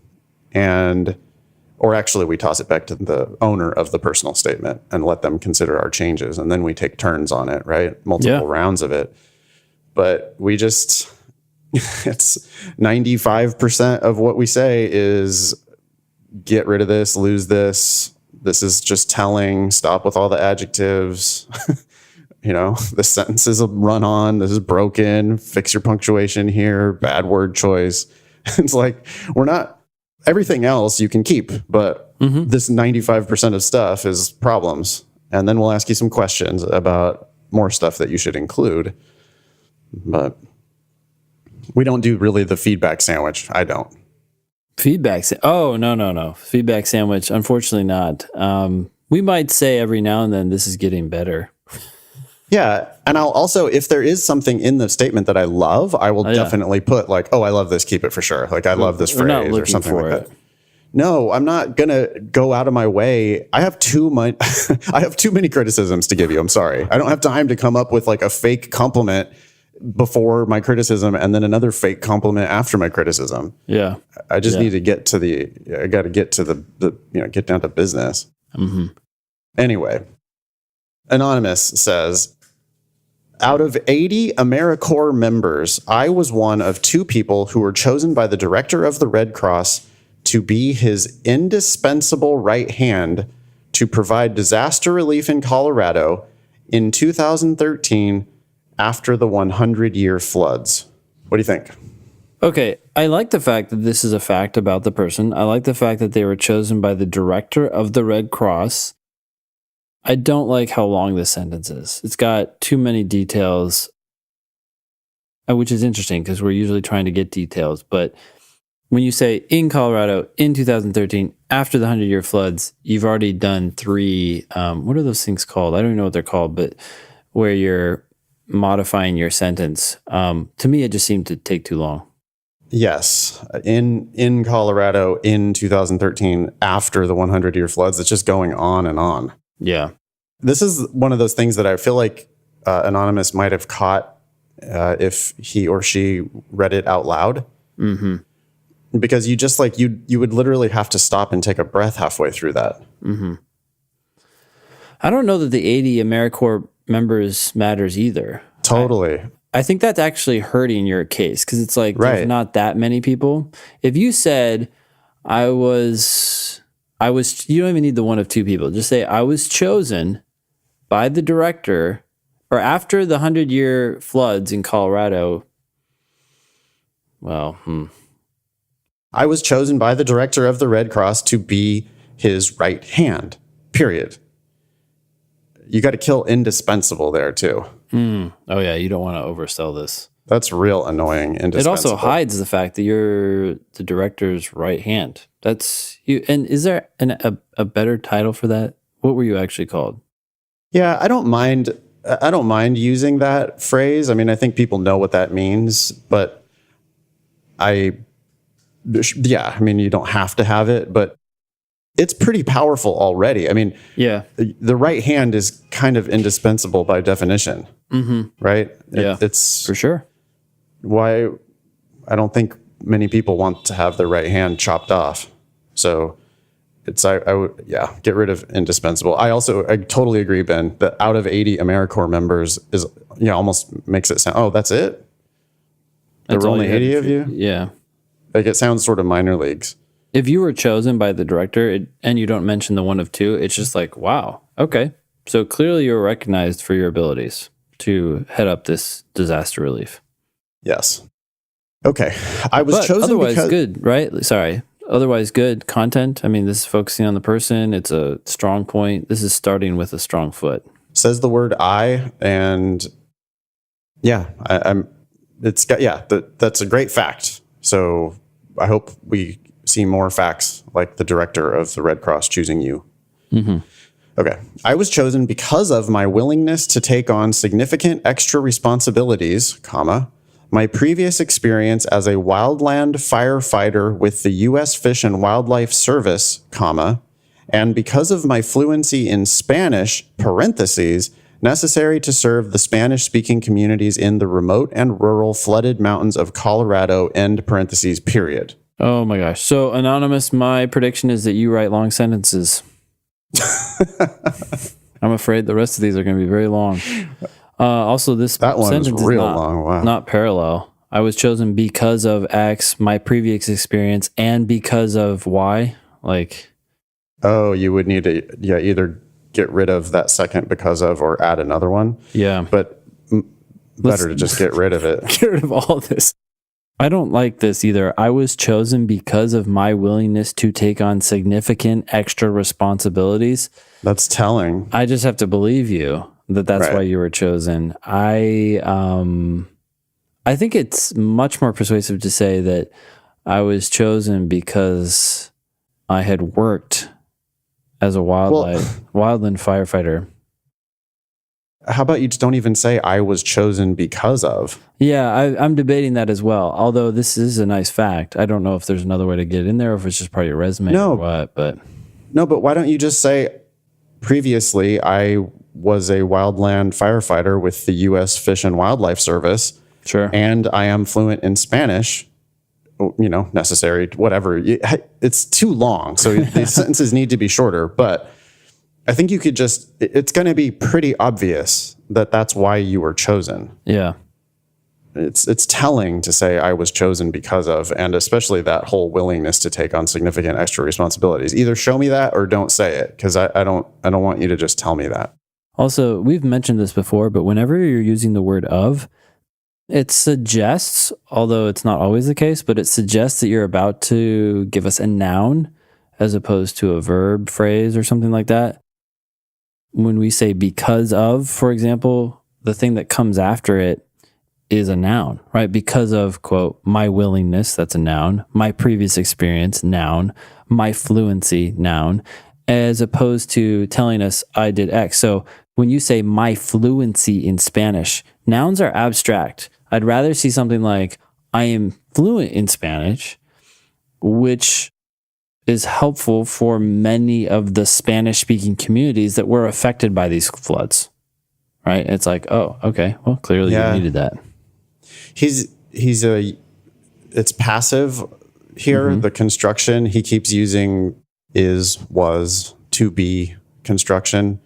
S1: Or actually we toss it back to the owner of the personal statement and let them consider our changes. And then we take turns on it, right? Multiple rounds of it. But we just, it's 95% of what we say is get rid of this, lose this. This is just telling, stop with all the adjectives. The sentence is a run on. This is broken. Fix your punctuation here. Bad word choice. It's like, everything else you can keep, but this 95% of stuff is problems. And then we'll ask you some questions about more stuff that you should include. But we don't do really the feedback sandwich. I don't.
S2: Oh, no. Feedback sandwich. Unfortunately not. We might say every now and then, this is getting better.
S1: Yeah. And I'll also, if there is something in the statement that I love, I will definitely put like, oh, I love this. Keep it for sure. Like I love this phrase or something like that. no, I'm not going to go out of my way. I have too much. I have too many criticisms to give you. I'm sorry. I don't have time to come up with like a fake compliment before my criticism and then another fake compliment after my criticism.
S2: Yeah.
S1: I just need to get to I got to get to get down to business.
S2: Mm-hmm.
S1: Anyway, Anonymous says, out of 80 AmeriCorps members, I was one of 2 people who were chosen by the director of the Red Cross to be his indispensable right hand to provide disaster relief in Colorado in 2013 after the 100-year floods. What do you think?
S2: Okay, I like the fact that this is a fact about the person. I like the fact that they were chosen by the director of the Red Cross. I don't like how long this sentence is. It's got too many details, which is interesting because we're usually trying to get details. But when you say in Colorado in 2013, after the 100-year floods, you've already done 3, what are those things called? I don't even know what they're called, but where you're modifying your sentence. To me, it just seemed to take too long.
S1: Yes. In Colorado in 2013, after the 100-year floods, it's just going on and on.
S2: Yeah.
S1: This is one of those things that I feel like Anonymous might have caught if he or she read it out loud.
S2: Mm-hmm.
S1: Because you just like, you would literally have to stop and take a breath halfway through that.
S2: Mm-hmm. I don't know that the 80 AmeriCorps members matters either.
S1: Totally.
S2: I think that's actually hurting your case because it's like there's not that many people. If you said I was, you don't even need the one of 2 people. Just say I was chosen by the director or after the 100-year floods in Colorado. Well,
S1: I was chosen by the director of the Red Cross to be his right hand, period. You got to kill indispensable there too.
S2: Oh yeah, you don't want to oversell this.
S1: That's real annoying. Indispensable.
S2: It also hides the fact that you're the director's right hand. That's you. And is there a better title for that? What were you actually called?
S1: Yeah, I don't mind. I don't mind using that phrase. I mean, I think people know what that means, but I mean, you don't have to have it, but it's pretty powerful already. I mean,
S2: yeah,
S1: the right hand is kind of indispensable by definition, right? It's
S2: for sure.
S1: Why I don't think many people want to have their right hand chopped off. So it's, I would, get rid of indispensable. I totally agree, Ben, that out of 80 AmeriCorps members is, almost makes it sound, oh, that's it? There were only 80 of you?
S2: Yeah.
S1: Like it sounds sort of minor leagues.
S2: If you were chosen by the director and you don't mention the one of 2, it's just like, wow, okay. So clearly you're recognized for your abilities to head up this disaster relief.
S1: Yes. Okay. I was chosen
S2: otherwise
S1: because...
S2: good, right? Sorry. Otherwise good content. I mean, this is focusing on the person. It's a strong point. This is starting with a strong foot.
S1: Says the word I, and that's a great fact. So I hope we see more facts like the director of the Red Cross choosing you.
S2: Mm-hmm.
S1: Okay. I was chosen because of my willingness to take on significant extra responsibilities, my previous experience as a wildland firefighter with the U.S. Fish and Wildlife Service, and because of my fluency in Spanish, necessary to serve the Spanish-speaking communities in the remote and rural flooded mountains of Colorado, period.
S2: Oh my gosh. So, Anonymous, my prediction is that you write long sentences. I'm afraid the rest of these are going to be very long. Also, that one sentence is real long. Wow. Not parallel. I was chosen because of X, my previous experience, and because of Y. Like,
S1: oh, you would need to either get rid of that second because of or add another one.
S2: Yeah,
S1: but better to just get rid of it.
S2: Get rid of all this. I don't like this either. I was chosen because of my willingness to take on significant extra responsibilities.
S1: That's telling.
S2: I just have to believe you that's why you were chosen. I think it's much more persuasive to say that I was chosen because I had worked as a wildland firefighter.
S1: how about you just don't even say I was chosen because of?
S2: Yeah, I'm debating that as well. Although this is a nice fact. I don't know if there's another way to get it in there or if it's just part of your resume or what. But
S1: why don't you just say previously I was a wildland firefighter with the U.S. Fish and Wildlife Service.
S2: Sure.
S1: And I am fluent in Spanish, necessary, whatever. It's too long. So these sentences need to be shorter. But I think you could it's going to be pretty obvious that that's why you were chosen.
S2: Yeah.
S1: It's telling to say I was chosen because of, and especially that whole willingness to take on significant extra responsibilities. Either show me that or don't say it, because I don't want you to just tell me that.
S2: Also, we've mentioned this before, but whenever you're using the word of, it suggests, although it's not always the case, but it suggests that you're about to give us a noun as opposed to a verb phrase or something like that. When we say because of, for example, the thing that comes after it is a noun, right? Because of, quote, my willingness, that's a noun. My previous experience, noun. My fluency, noun. As opposed to telling us I did X. So when you say my fluency in Spanish, nouns are abstract. I'd rather see something like I am fluent in Spanish, which is helpful for many of the Spanish-speaking communities that were affected by these floods, right? It's like, oh, okay, well, clearly you needed that.
S1: It's passive here. The construction, he keeps using is, was, to be construction.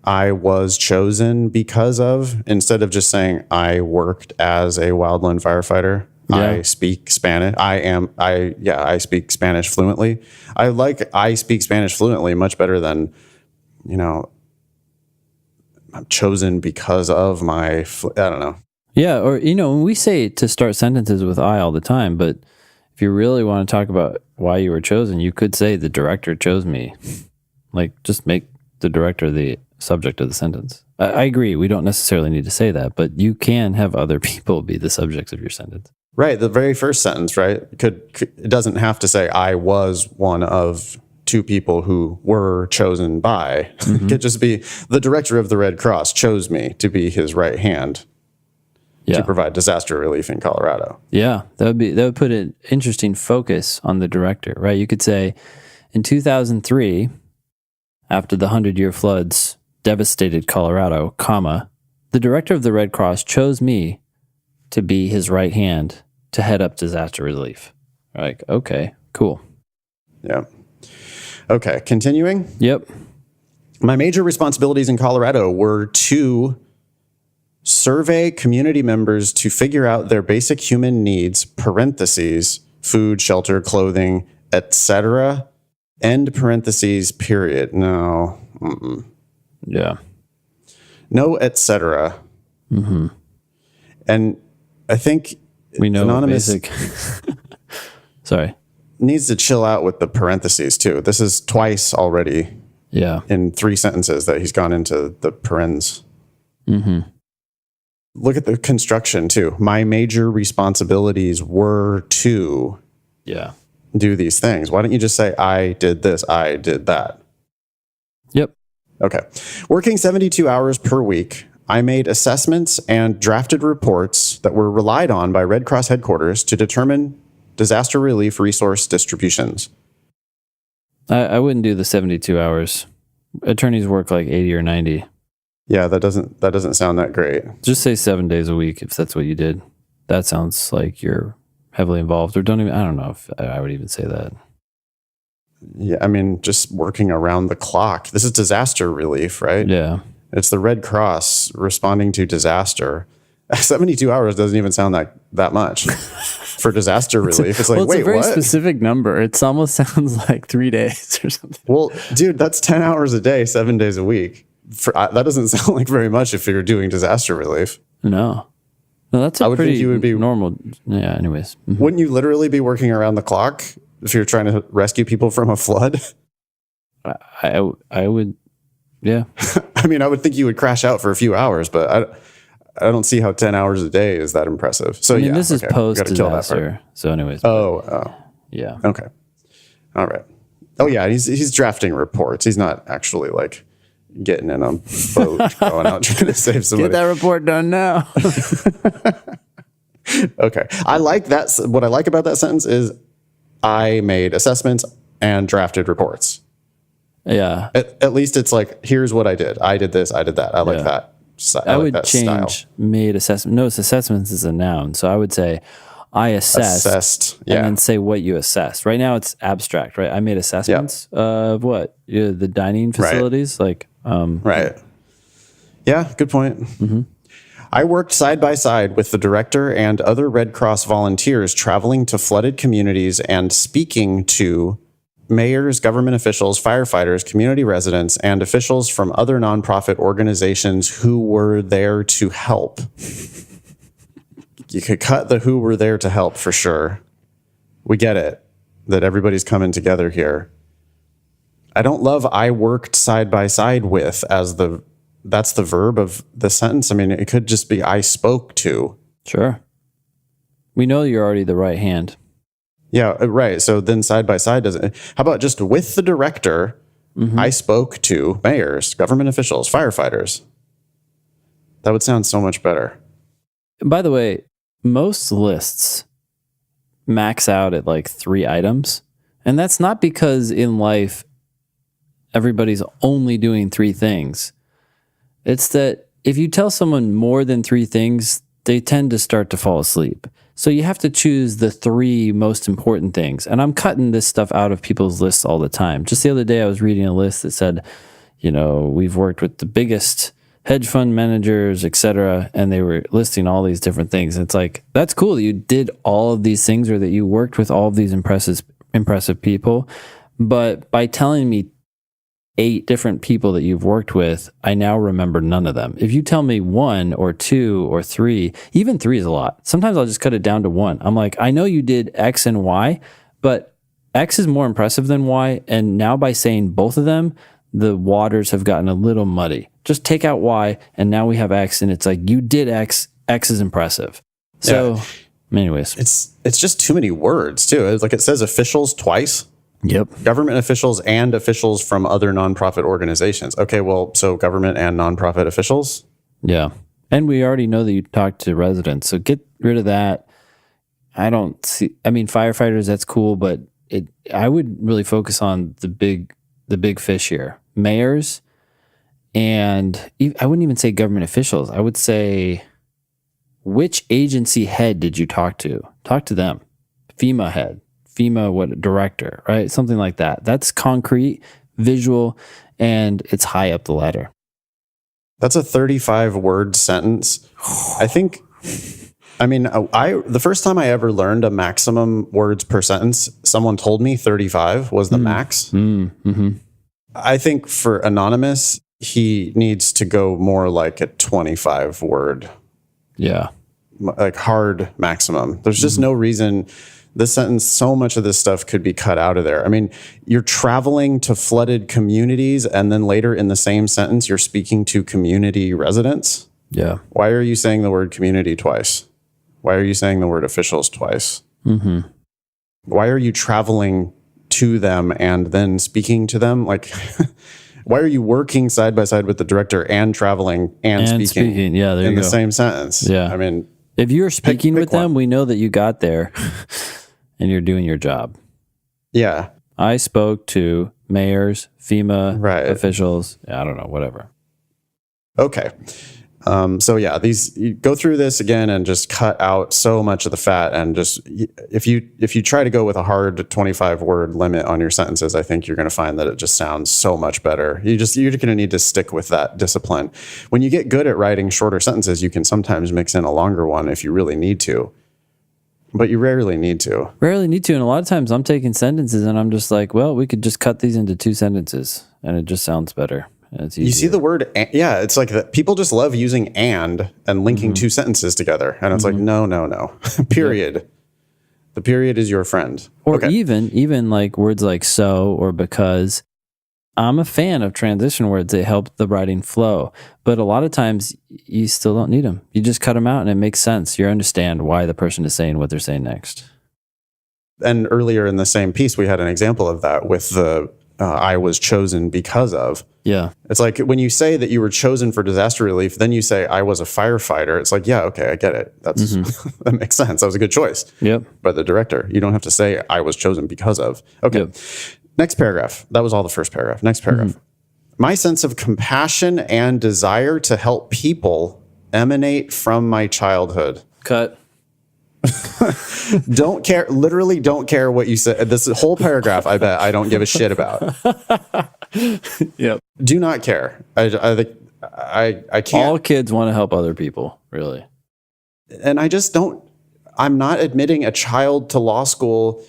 S1: I was chosen because of, instead of just saying I worked as a wildland firefighter. I speak Spanish. I speak Spanish fluently. I speak Spanish fluently much better than, I'm chosen because of I don't know.
S2: Yeah. Or, when we say to start sentences with I all the time, but if you really want to talk about why you were chosen, you could say the director chose me. Like, just make the director the subject of the sentence. I agree. We don't necessarily need to say that, but you can have other people be the subjects of your sentence.
S1: Right. The very first sentence, right? It doesn't have to say I was one of two people who were chosen by. It could just be the director of the Red Cross chose me to be his right hand to provide disaster relief in Colorado. Yeah.
S2: That would put an interesting focus on the director, right? You could say in 2003, after the 100-year floods devastated Colorado, the director of the Red Cross chose me to be his right hand to head up disaster relief. Like, okay, cool.
S1: Yeah. Okay, continuing.
S2: Yep.
S1: My major responsibilities in Colorado were to survey community members to figure out their basic human needs, parentheses, food, shelter, clothing, etc., end parentheses, period. No. Mm-mm.
S2: Yeah.
S1: No, etc. And I think
S2: we know
S1: Anonymous
S2: basic. Sorry.
S1: Needs to chill out with the parentheses too. This is twice already.
S2: Yeah.
S1: In 3 sentences that he's gone into the parens. Look at the construction too. My major responsibilities were to do these things. Why don't you just say I did this, I did that?
S2: Yep.
S1: Okay. Working 72 hours per week, I made assessments and drafted reports that were relied on by Red Cross headquarters to determine disaster relief resource distributions.
S2: I wouldn't do the 72 hours. Attorneys work like 80 or 90.
S1: Yeah, that doesn't sound that great.
S2: Just say 7 days a week if that's what you did. That sounds like you're heavily involved, or I don't know if I would even say that.
S1: Yeah, I mean, just working around the clock. This is disaster relief, right?
S2: Yeah.
S1: It's the Red Cross responding to disaster. 72 hours doesn't even sound that much for disaster relief. It's like,
S2: it's
S1: wait,
S2: a very
S1: what?
S2: Specific number. It almost sounds like 3 days or something.
S1: Well, dude, that's 10 hours a day, 7 days a week. That doesn't sound like very much if you're doing disaster relief.
S2: No, that's a pretty normal. Yeah. Anyways,
S1: wouldn't you literally be working around the clock if you're trying to rescue people from a flood?
S2: I would. Yeah.
S1: I mean, I would think you would crash out for a few hours, but I don't see how 10 hours a day is that impressive. So
S2: this is post disaster. So anyways.
S1: Oh.
S2: Yeah.
S1: Okay. All right. Oh yeah. He's drafting reports. He's not actually like getting in a boat, going out trying to save somebody.
S2: Get that report done now.
S1: Okay. I like that. What I like about that sentence is I made assessments and drafted reports.
S2: Yeah.
S1: At least it's like, here's what I did. I did this. I did that. I like that.
S2: I would change made assessment. Notice assessments is a noun. So I would say I assessed and then say what you assessed. Right now it's abstract, right? I made assessments of what? The dining facilities?
S1: Right. Right. Yeah, good point.
S2: Mm-hmm.
S1: I worked side by side with the director and other Red Cross volunteers traveling to flooded communities and speaking to mayors, government officials, firefighters, community residents, and officials from other nonprofit organizations who were there to help. You could cut the who were there to help for sure. We get it, that everybody's coming together here. I don't love I worked side by side with as that's the verb of the sentence. I mean, it could just be I spoke to.
S2: Sure. We know you're already the right hand.
S1: Yeah, right. So then side by side doesn't. How about just with the director, I spoke to mayors, government officials, firefighters. That would sound so much better.
S2: By the way, most lists max out at like 3 items. And that's not because in life, everybody's only doing 3 things. It's that if you tell someone more than 3 things, they tend to start to fall asleep. So you have to choose the 3 most important things. And I'm cutting this stuff out of people's lists all the time. Just the other day, I was reading a list that said, we've worked with the biggest hedge fund managers, et cetera. And they were listing all these different things. And it's like, that's cool that you did all of these things or that you worked with all of these impressive people. But by telling me 8 different people that you've worked with, I now remember none of them. If you tell me 1 or 2 or 3, even 3 is a lot. Sometimes I'll just cut it down to 1. I'm like, I know you did X and Y, but X is more impressive than Y. And now by saying both of them, the waters have gotten a little muddy. Just take out Y and now we have X, and it's like, you did X. X is impressive. So anyways,
S1: it's just too many words too. It's like it says officials twice.
S2: Yep.
S1: Government officials and officials from other nonprofit organizations. Okay, well, so government and nonprofit officials?
S2: Yeah. And we already know that you talked to residents, so get rid of that. Firefighters, that's cool, but I would really focus on the big fish here. Mayors, and I wouldn't even say government officials. I would say, which agency head did you talk to? Talk to them. FEMA head. Director, right? Something like that. That's concrete, visual, and it's high up the ladder.
S1: That's a 35-word sentence. The first time I ever learned a maximum words per sentence, someone told me 35 was the max.
S2: Mm-hmm.
S1: I think for Anonymous, he needs to go more like a 25-word.
S2: Yeah.
S1: Like hard maximum. There's just no reason. This sentence, so much of this stuff could be cut out of there. I mean, you're traveling to flooded communities, and then later in the same sentence, you're speaking to community residents.
S2: Yeah.
S1: Why are you saying the word community twice? Why are you saying the word officials twice?
S2: Mm-hmm.
S1: Why are you traveling to them and then speaking to them? Like, why are you working side by side with the director and traveling and speaking?
S2: Yeah, there you
S1: in
S2: go.
S1: the same sentence.
S2: Yeah.
S1: I mean,
S2: if you're speaking with them,
S1: one.
S2: we know that you got there and you're doing your job.
S1: Yeah.
S2: I spoke to mayors, FEMA officials. I don't know, whatever.
S1: Okay. You go through this again and just cut out so much of the fat, and just if you try to go with a hard 25-word limit on your sentences, I think you're going to find that it just sounds so much better. You're going to need to stick with that discipline. When you get good at writing shorter sentences, you can sometimes mix in a longer one if you really need to, but you rarely need to.
S2: And a lot of times I'm taking sentences and I'm just like, well, we could just cut these into 2 sentences and it just sounds better.
S1: You see the word, it's like that. People just love using and linking 2 sentences together. And it's like, no. Period. Yep. The period is your friend.
S2: Or even like words like so or because. I'm a fan of transition words. They help the writing flow. But a lot of times you still don't need them. You just cut them out and it makes sense. You understand why the person is saying what they're saying next.
S1: And earlier in the same piece, we had an example of that with the I was chosen because of.
S2: Yeah.
S1: It's like when you say that you were chosen for disaster relief, then you say I was a firefighter. It's like, yeah, okay, I get it. That's that makes sense. That was a good choice.
S2: Yep.
S1: By the director. You don't have to say I was chosen because of. Okay.
S2: Yep.
S1: Next paragraph. That was all the first paragraph. Next paragraph. My sense of compassion and desire to help people emanate from my childhood.
S2: Cut.
S1: Don't care. Literally don't care what you said. This whole paragraph, I bet I don't give a shit about.
S2: Yep.
S1: Do not care. I can't.
S2: All kids want to help other people, really.
S1: And I just don't. I'm not admitting a child to law school.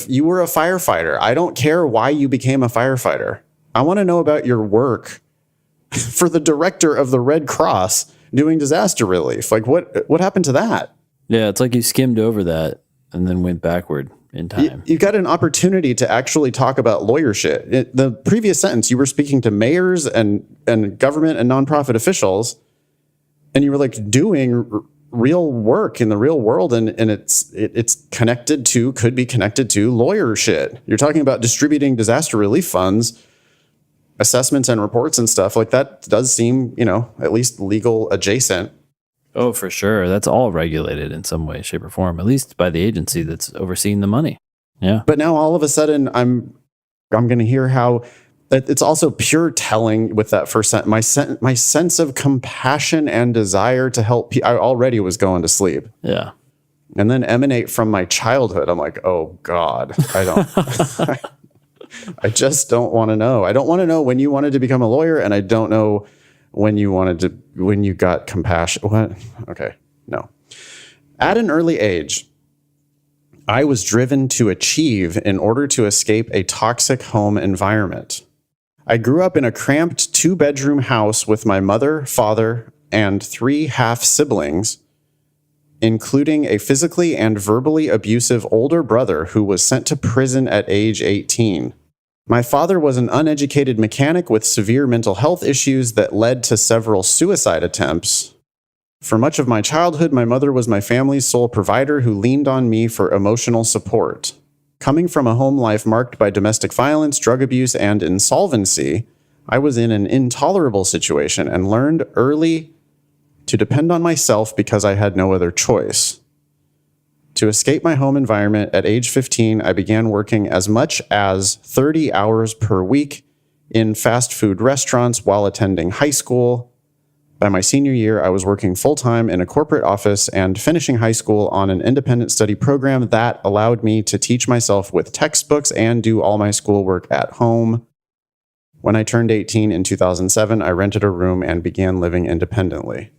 S1: You were a firefighter. I don't care why you became a firefighter. I want to know about your work for the director of the Red Cross doing disaster relief. Like what happened to that?
S2: Yeah, it's like you skimmed over that and then went backward in time.
S1: You got an opportunity to actually talk about lawyer shit. The previous sentence, you were speaking to mayors and government and nonprofit officials, and you were like doing real work in the real world, and it's connected to, could be connected to lawyer shit. You're talking about distributing disaster relief funds, assessments and reports and stuff like that. Does seem, at least legal adjacent.
S2: Oh, for sure. That's all regulated in some way, shape, or form, at least by the agency that's overseeing the money. Yeah.
S1: But now all of a sudden I'm going to hear how it's also pure telling with that first sentence. My sense of compassion and desire to help people. I already was going to sleep.
S2: Yeah.
S1: And then emanate from my childhood. I'm like, oh God, I don't, I just don't want to know. I don't want to know when you wanted to become a lawyer, and I don't know when you got compassion. What? Okay. No. At an early age, I was driven to achieve in order to escape a toxic home environment. I grew up in a cramped 2-bedroom house with my mother, father, and 3 half-siblings, including a physically and verbally abusive older brother who was sent to prison at age 18. My father was an uneducated mechanic with severe mental health issues that led to several suicide attempts. For much of my childhood, my mother was my family's sole provider who leaned on me for emotional support. Coming from a home life marked by domestic violence, drug abuse, and insolvency, I was in an intolerable situation and learned early to depend on myself because I had no other choice. To escape my home environment, at age 15, I began working as much as 30 hours per week in fast food restaurants while attending high school. By my senior year, I was working full-time in a corporate office and finishing high school on an independent study program that allowed me to teach myself with textbooks and do all my schoolwork at home. When I turned 18 in 2007, I rented a room and began living independently.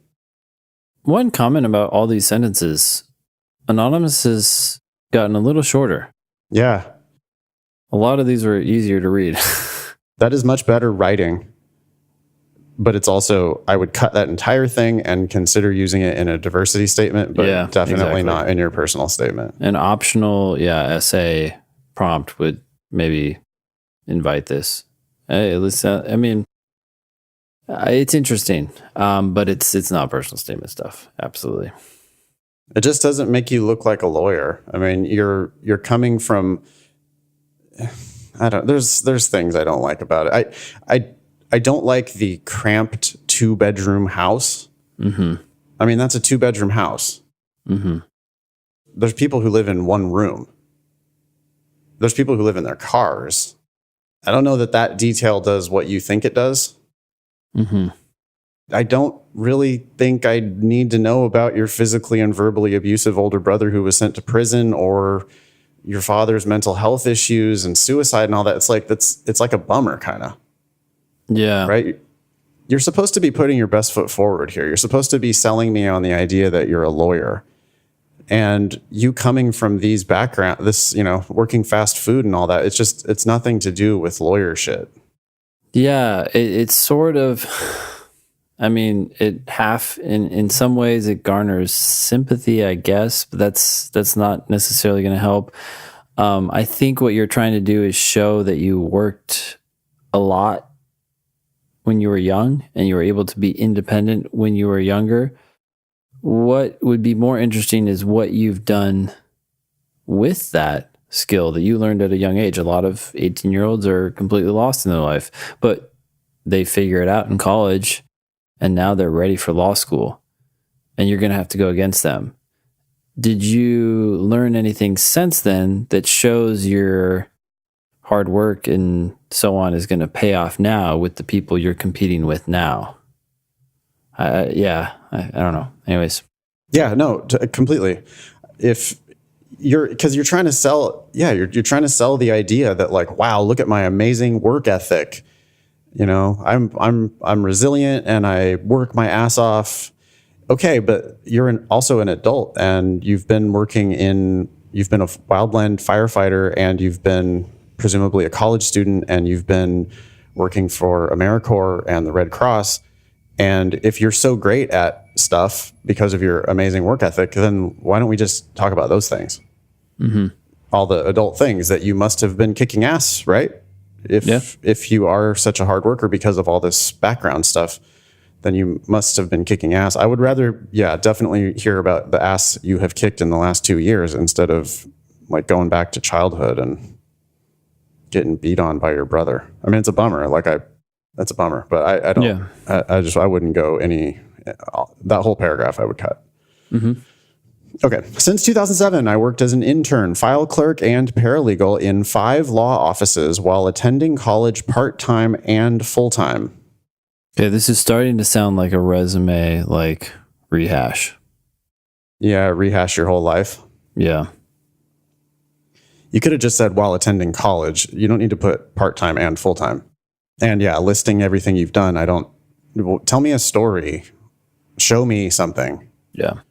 S2: One comment about all these sentences: Anonymous has gotten a little shorter.
S1: Yeah.
S2: A lot of these were easier to read.
S1: That is much better writing. But it's also, I would cut that entire thing and consider using it in a diversity statement, but definitely not in your personal statement.
S2: An optional, essay prompt would maybe invite this. Hey, listen, I mean, it's interesting, but it's not personal statement stuff. Absolutely.
S1: It just doesn't make you look like a lawyer. I mean, you're coming from, there's things I don't like about it. I don't like the cramped 2-bedroom house.
S2: Mm-hmm.
S1: I mean, that's a 2-bedroom house.
S2: Mm-hmm.
S1: There's people who live in one room. There's people who live in their cars. I don't know that detail does what you think it does.
S2: Mm-hmm.
S1: I don't really think I need to know about your physically and verbally abusive older brother who was sent to prison, or your father's mental health issues and suicide and all that. It's like a bummer, kind of.
S2: Yeah.
S1: Right? You're supposed to be putting your best foot forward here. You're supposed to be selling me on the idea that you're a lawyer. And you coming from these working fast food and all that, it's nothing to do with lawyer shit.
S2: Yeah, it's sort of, I mean, in some ways it garners sympathy, I guess, but that's not necessarily going to help. I think what you're trying to do is show that you worked a lot when you were young and you were able to be independent when you were younger. What would be more interesting is what you've done with that skill that you learned at a young age. A lot of 18-year-olds are completely lost in their life, but they figure it out in college and now they're ready for law school, and you're going to have to go against them. Did you learn anything since then that shows your hard work and so on is going to pay off now with the people you're competing with now? I don't know. Anyways.
S1: Yeah, no, completely. If because you're trying to sell, you're trying to sell the idea that like, wow, look at my amazing work ethic. You know, I'm resilient and I work my ass off. Okay, but you're also an adult and you've been a wildland firefighter, and you've been presumably a college student, and you've been working for AmeriCorps and the Red Cross. And if you're so great at stuff because of your amazing work ethic, then why don't we just talk about those things? Mm-hmm. All the adult things that you must have been kicking ass, right? If you are such a hard worker because of all this background stuff, then you must have been kicking ass. I would rather, definitely hear about the ass you have kicked in the last 2 years instead of like going back to childhood and getting beat on by your brother. I mean, it's a bummer. That's a bummer, but I don't. Yeah. I wouldn't go that whole paragraph I would cut. Mm-hmm. Okay. Since 2007, I worked as an intern, file clerk, and paralegal in 5 law offices while attending college part-time and full-time.
S2: Okay, this is starting to sound like a resume, like rehash.
S1: Yeah, rehash your whole life.
S2: Yeah.
S1: You could have just said while attending college. You don't need to put part-time and full-time. And listing everything you've done. Tell me a story. Show me something.
S2: Yeah.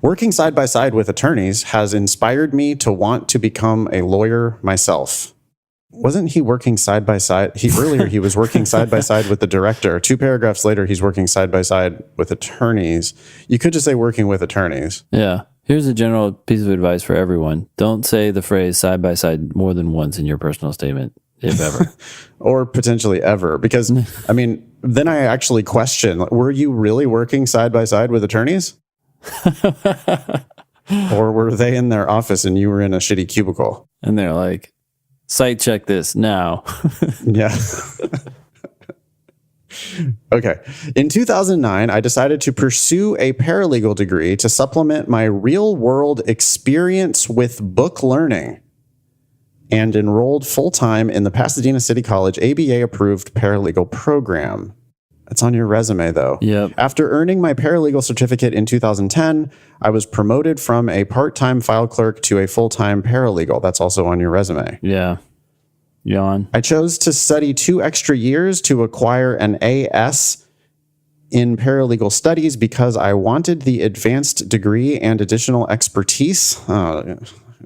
S1: Working side by side with attorneys has inspired me to want to become a lawyer myself. Wasn't he working side by side? Earlier he was working side by side with the director. 2 paragraphs later, he's working side by side with attorneys. You could just say working with attorneys.
S2: Yeah. Here's a general piece of advice for everyone. Don't say the phrase side by side more than once in your personal statement, if ever.
S1: Or potentially ever. Because, I mean, then I actually question, were you really working side by side with attorneys? Or were they in their office and you were in a shitty cubicle?
S2: And they're like, site check this now.
S1: Yeah. Okay. In 2009, I decided to pursue a paralegal degree to supplement my real-world experience with book learning, and enrolled full-time in the Pasadena City College ABA-approved paralegal program. That's on your resume, though.
S2: Yep.
S1: After earning my paralegal certificate in 2010, I was promoted from a part-time file clerk to a full-time paralegal. That's also on your resume.
S2: Yeah. Yawn.
S1: I chose to study 2 extra years to acquire an AS in paralegal studies because I wanted the advanced degree and additional expertise.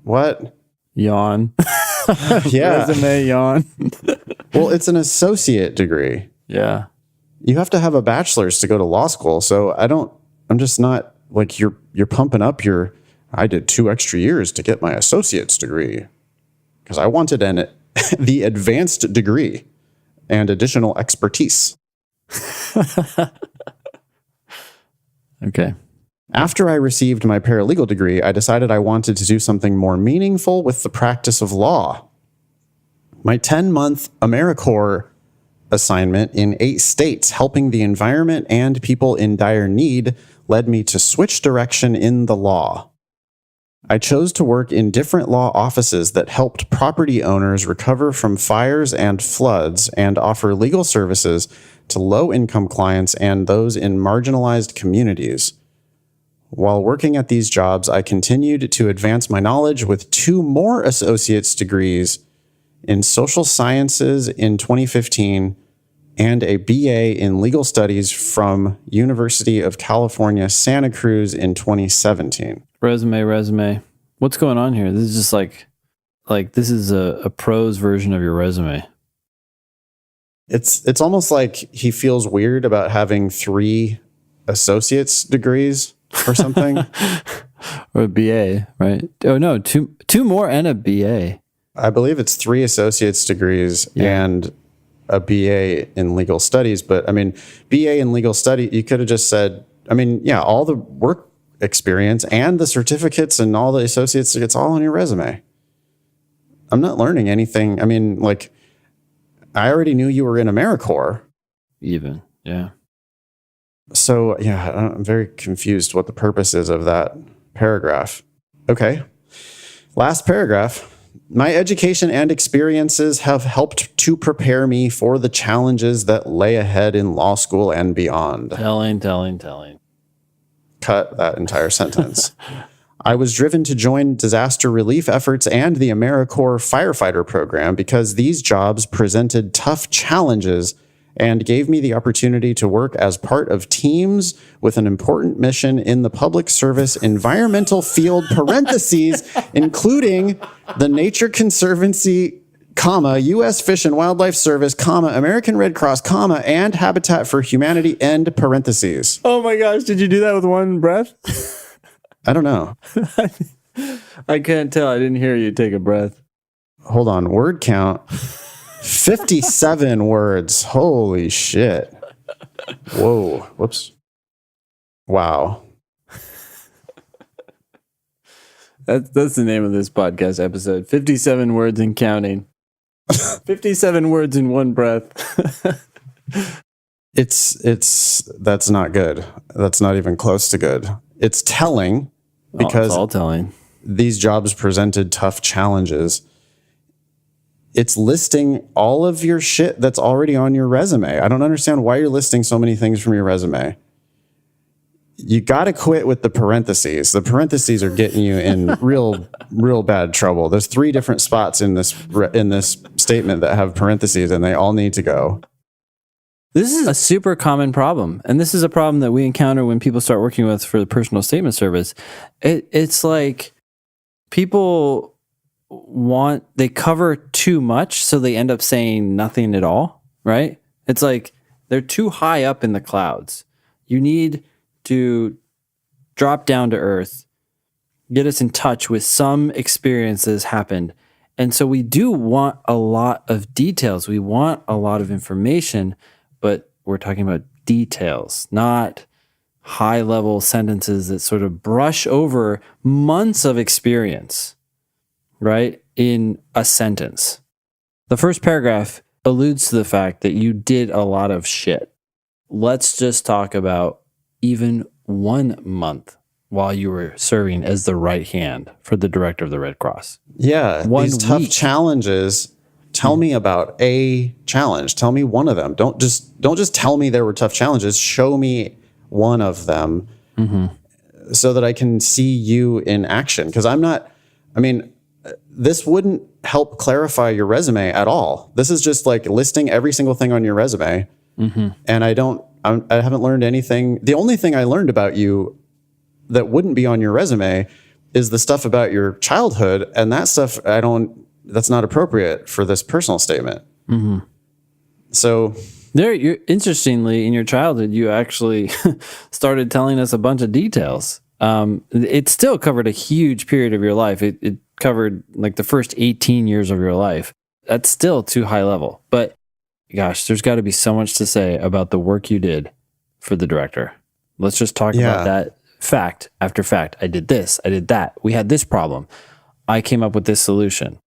S1: What?
S2: Yawn.
S1: Yeah.
S2: Resume yawn.
S1: Well, it's an associate degree.
S2: Yeah.
S1: You have to have a bachelor's to go to law school. So I'm just not like you're pumping up I did 2 extra years to get my associate's degree because I wanted the advanced degree and additional expertise.
S2: Okay.
S1: After I received my paralegal degree, I decided I wanted to do something more meaningful with the practice of law. My 10-month AmeriCorps assignment in 8 states helping the environment and people in dire need led me to switch direction in the law. I chose to work in different law offices that helped property owners recover from fires and floods and offer legal services to low-income clients and those in marginalized communities. While working at these jobs, I continued to advance my knowledge with 2 more associate's degrees in social sciences in 2015 and a BA in legal studies from University of California, Santa Cruz in 2017.
S2: Resume. What's going on here? This is just like this is a prose version of your resume.
S1: It's almost like he feels weird about having 3 associate's degrees or something.
S2: Or a BA, right? Oh no, two more and a BA.
S1: I believe it's 3 associate's degrees and a BA in legal studies. But I mean, BA in legal study, you could have just said, all the work experience and the certificates and all the associates, it's all on your resume. I'm not learning anything. I mean, like, I already knew you were in AmeriCorps.
S2: Even, yeah.
S1: So, yeah, I'm very confused what the purpose is of that paragraph. Okay. Last paragraph. My education and experiences have helped to prepare me for the challenges that lay ahead in law school and beyond.
S2: Telling.
S1: Cut that entire sentence. I was driven to join disaster relief efforts and the AmeriCorps firefighter program because these jobs presented tough challenges and gave me the opportunity to work as part of teams with an important mission in the public service environmental field, parentheses, including the Nature Conservancy, comma, U.S. Fish and Wildlife Service, comma, American Red Cross, comma, and Habitat for Humanity, end parentheses.
S2: Oh my gosh, did you do that with one breath?
S1: I don't know.
S2: I can't tell. I didn't hear you take a breath.
S1: Hold on. Word count. 57 words. Holy shit. Whoa. Whoops. Wow.
S2: That's the name of this podcast episode. 57 words and counting. 57 words in one breath.
S1: That's not good. That's not even close to good. It's telling because
S2: it's all telling.
S1: These jobs presented tough challenges. It's listing all of your shit that's already on your resume. I don't understand why you're listing so many things from your resume. You got to quit with the parentheses. The parentheses are getting you in real bad trouble. There's 3 different spots in this statement that have parentheses, and they all need to go.
S2: This is a super common problem. And this is a problem that we encounter when people start working with for the personal statement service. It's like people they cover too much, so they end up saying nothing at all, right? It's like they're too high up in the clouds. You need to drop down to earth, get us in touch with some experiences happened. And so we do want a lot of details. We want a lot of information, but we're talking about details, not high-level sentences that sort of brush over months of experience, right, in a sentence. The first paragraph alludes to the fact that you did a lot of shit. Let's just talk about even 1 month while you were serving as the right hand for the director of the Red Cross.
S1: Yeah, these tough challenges. Tell me about a challenge. Tell me one of them. Don't just tell me there were tough challenges. Show me one of them so that I can see you in action. Because this wouldn't help clarify your resume at all. This is just like listing every single thing on your resume. And I haven't learned anything. The only thing I learned about you that wouldn't be on your resume is the stuff about your childhood. And that stuff, that's not appropriate for this personal statement. So
S2: interestingly, in your childhood, you actually started telling us a bunch of details. It still covered a huge period of your life. It covered like the first 18 years of your life. That's still too high level. But gosh, there's got to be so much to say about the work you did for the director. Let's just talk about that fact after fact. I did this, I did that. We had this problem. I came up with this solution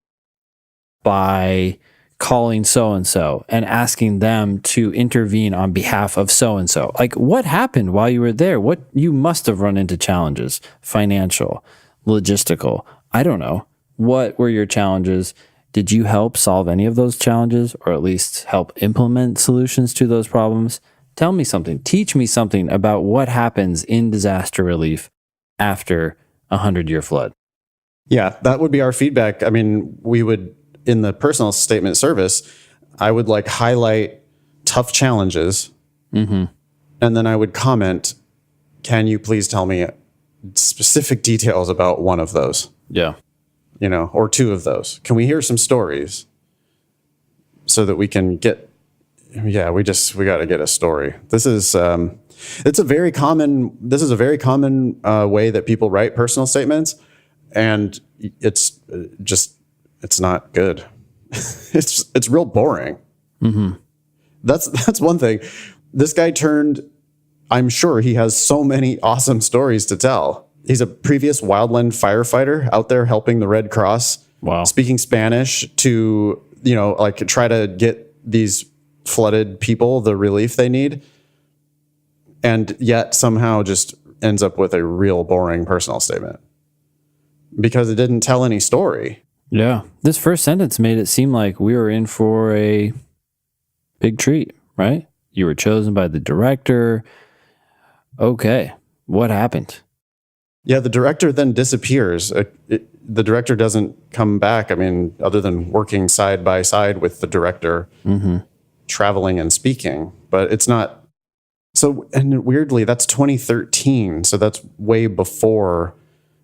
S2: by calling so-and-so and asking them to intervene on behalf of so-and-so. Like, what happened while you were there? You must have run into challenges, financial, logistical. I don't know. What were your challenges? Did you help solve any of those challenges, or at least help implement solutions to those problems? Tell me something. Teach me something about what happens in disaster relief after a 100-year flood.
S1: Yeah, that would be our feedback. I mean, we would, in the personal statement service, I would like highlight tough challenges. And then I would comment, can you please tell me specific details about one of those?
S2: Yeah.
S1: Or 2 of those. Can we hear some stories so that we can get, we got to get a story. This is a very common way that people write personal statements. And it's not good. It's real boring. That's one thing. This guy I'm sure he has so many awesome stories to tell. He's a previous wildland firefighter out there helping the Red Cross.
S2: Wow.
S1: Speaking Spanish to, like try to get these flooded people the relief they need. And yet somehow just ends up with a real boring personal statement because it didn't tell any story.
S2: Yeah. This first sentence made it seem like we were in for a big treat, right? You were chosen by the director. Okay. What happened?
S1: Yeah, the director then disappears. The director doesn't come back. I mean, other than working side by side with the director, traveling and speaking. But it's not. So, and weirdly, that's 2013. So that's way before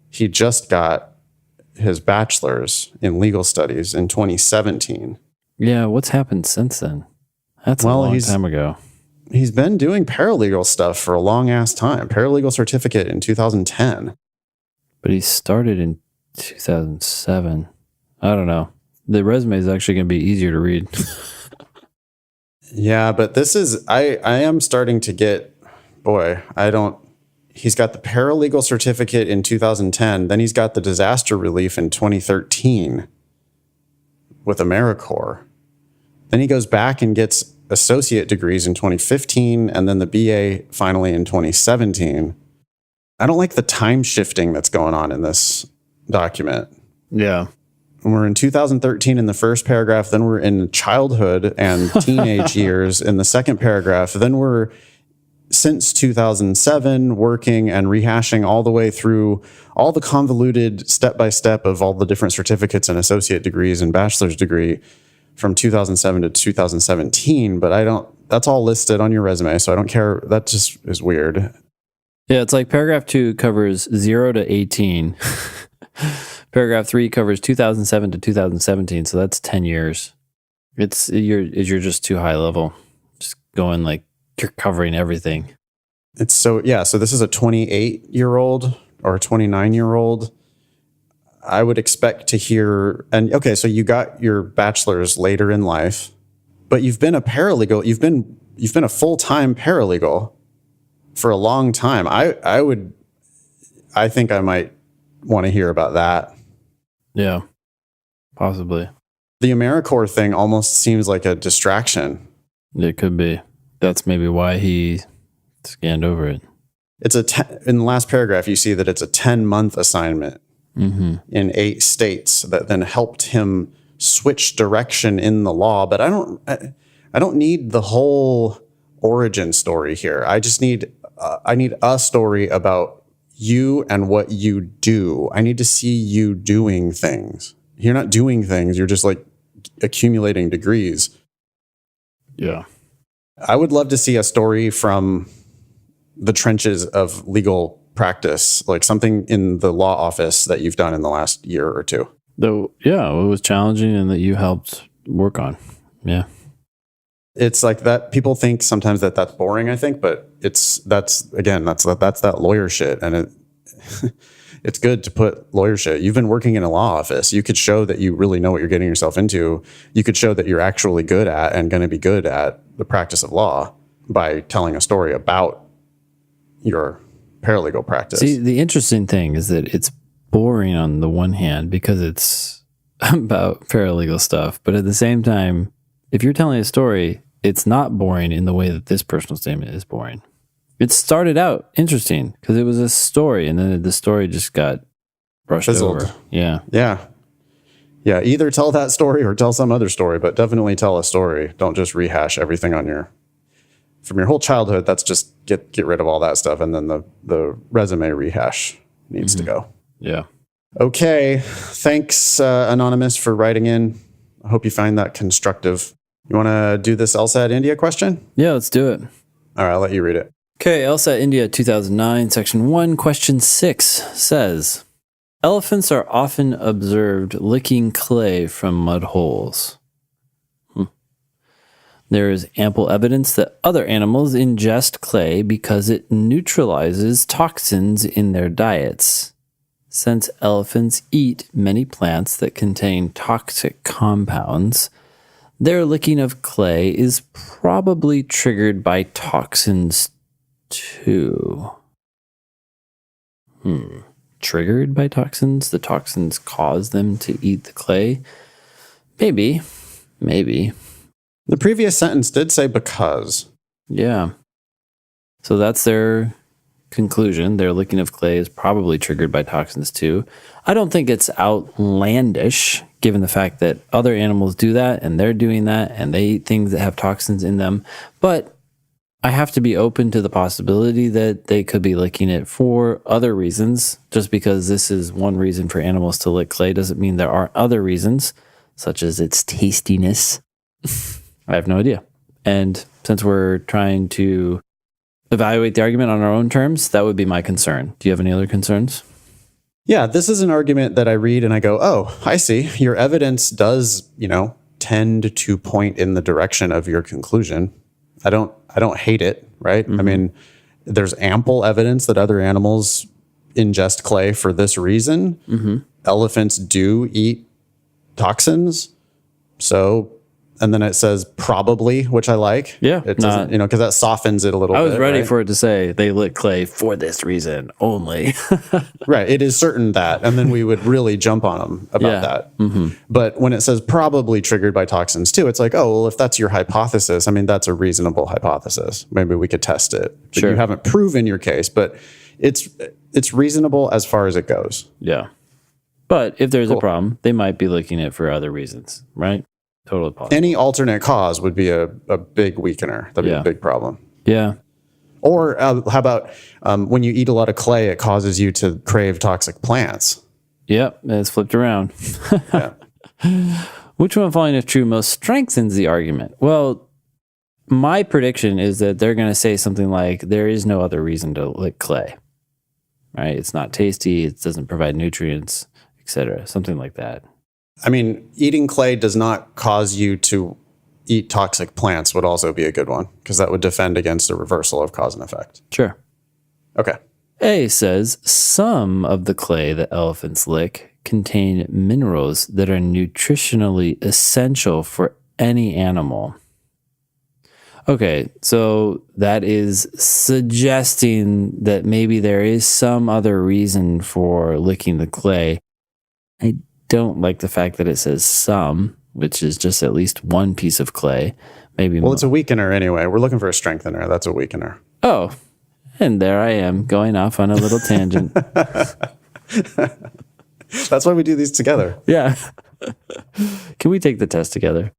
S1: he just got his bachelor's in legal studies in 2017.
S2: Yeah, what's happened since then? That's a long time ago.
S1: He's been doing paralegal stuff for a long ass time. Paralegal certificate in 2010.
S2: But he started in 2007. I don't know. The resume is actually going to be easier to read.
S1: Yeah, but this is, I am starting to get, he's got the paralegal certificate in 2010. Then he's got the disaster relief in 2013 with AmeriCorps. Then he goes back and gets associate degrees in 2015 and then the BA finally in 2017. I don't like the time shifting that's going on in this document.
S2: Yeah.
S1: We're in 2013 in the first paragraph, then we're in childhood and teenage years in the second paragraph, then we're since 2007 working and rehashing all the way through all the convoluted step-by-step of all the different certificates and associate degrees and bachelor's degree from 2007 to 2017, but that's all listed on your resume, so I don't care. That just is weird.
S2: Yeah, it's like paragraph 2 covers 0 to 18. Paragraph 3 covers 2007 to 2017, so that's 10 years. You're just too high level. Just going like you're covering everything.
S1: So this is a 28-year-old or a 29-year-old. I would expect to hear, and okay, so you got your bachelor's later in life, but you've been a paralegal. You've been a full-time paralegal for a long time. I think I might want to hear about that.
S2: Yeah, possibly.
S1: The AmeriCorps thing almost seems like a distraction.
S2: It could be. That's maybe why he scanned over it.
S1: It's in the last paragraph, you see that it's a 10-month assignment in 8 states that then helped him switch direction in the law. But I don't need the whole origin story here. I just need a story about you and what you do. I need to see you doing things. You're not doing things. You're just like accumulating degrees.
S2: Yeah.
S1: I would love to see a story from the trenches of legal practice, like something in the law office that you've done in the last year or two.
S2: Though, yeah, it was challenging and that you helped work on. Yeah.
S1: It's like that. People think sometimes that that's boring, I think, but that's that lawyer shit. And it's good to put lawyer shit. You've been working in a law office. You could show that you really know what you're getting yourself into. You could show that you're actually good at and going to be good at the practice of law by telling a story about your paralegal practice.
S2: See, the interesting thing is that it's boring on the one hand because it's about paralegal stuff. But at the same time, if you're telling a story, it's not boring in the way that this personal statement is boring. It started out interesting because it was a story, and then the story just got brushed over. Yeah.
S1: Yeah. Yeah. Either tell that story or tell some other story, but definitely tell a story. Don't just rehash everything from your whole childhood. That's just get rid of all that stuff. And then the resume rehash needs to go.
S2: Yeah.
S1: Okay. Thanks, Anonymous, for writing in. I hope you find that constructive. You want to do this LSAT India question?
S2: Yeah, let's do it.
S1: All right, I'll let you read it.
S2: Okay, LSAT India 2009, Section 1, Question 6 says, elephants are often observed licking clay from mud holes. There is ample evidence that other animals ingest clay because it neutralizes toxins in their diets. Since elephants eat many plants that contain toxic compounds, their licking of clay is probably triggered by toxins too. triggered by toxins. The toxins cause them to eat the clay. Maybe.
S1: The previous sentence did say because.
S2: Yeah. So that's their conclusion. Their licking of clay is probably triggered by toxins too. I don't think it's outlandish given the fact that other animals do that and they're doing that and they eat things that have toxins in them. But I have to be open to the possibility that they could be licking it for other reasons. Just because this is one reason for animals to lick clay doesn't mean there aren't other reasons, such as its tastiness. I have no idea. And since we're trying to evaluate the argument on our own terms, that would be my concern. Do you have any other concerns?
S1: Yeah, this is an argument that I read and I go, oh, I see. Your evidence does, tend to point in the direction of your conclusion. I don't hate it, right? Mm-hmm. I mean, there's ample evidence that other animals ingest clay for this reason. Mm-hmm. Elephants do eat toxins. So, and then it says probably, which I like.
S2: Yeah.
S1: It doesn't, because that softens it a little bit.
S2: I was ready
S1: right?
S2: for it to say they lick clay for this reason only.
S1: Right. It is certain that. And then we would really jump on them about that. Mm-hmm. But when it says probably triggered by toxins too, it's like, oh, well, if that's your hypothesis, I mean, that's a reasonable hypothesis. Maybe we could test it. But
S2: sure.
S1: You haven't proven your case, but it's reasonable as far as it goes.
S2: Yeah. But if there's a problem, they might be licking it for other reasons, right? Totally possible.
S1: Any alternate cause would be a big weakener. That'd be a big problem.
S2: Yeah.
S1: Or how about when you eat a lot of clay, it causes you to crave toxic plants.
S2: Yep. It's flipped around. Yeah. Which one, following if true, most strengthens the argument? Well, my prediction is that they're going to say something like, there is no other reason to lick clay, right? It's not tasty. It doesn't provide nutrients, etc. Something like that.
S1: I mean, eating clay does not cause you to eat toxic plants would also be a good one because that would defend against a reversal of cause and effect.
S2: Sure.
S1: Okay.
S2: A says some of the clay that elephants lick contain minerals that are nutritionally essential for any animal. Okay, so that is suggesting that maybe there is some other reason for licking the clay. I don't like the fact that it says some, which is just at least one piece of clay. Maybe.
S1: Well, it's a weakener anyway. We're looking for a strengthener. That's a weakener.
S2: Oh, and there I am going off on a little tangent.
S1: That's why we do these together.
S2: Yeah. Can we take the test together?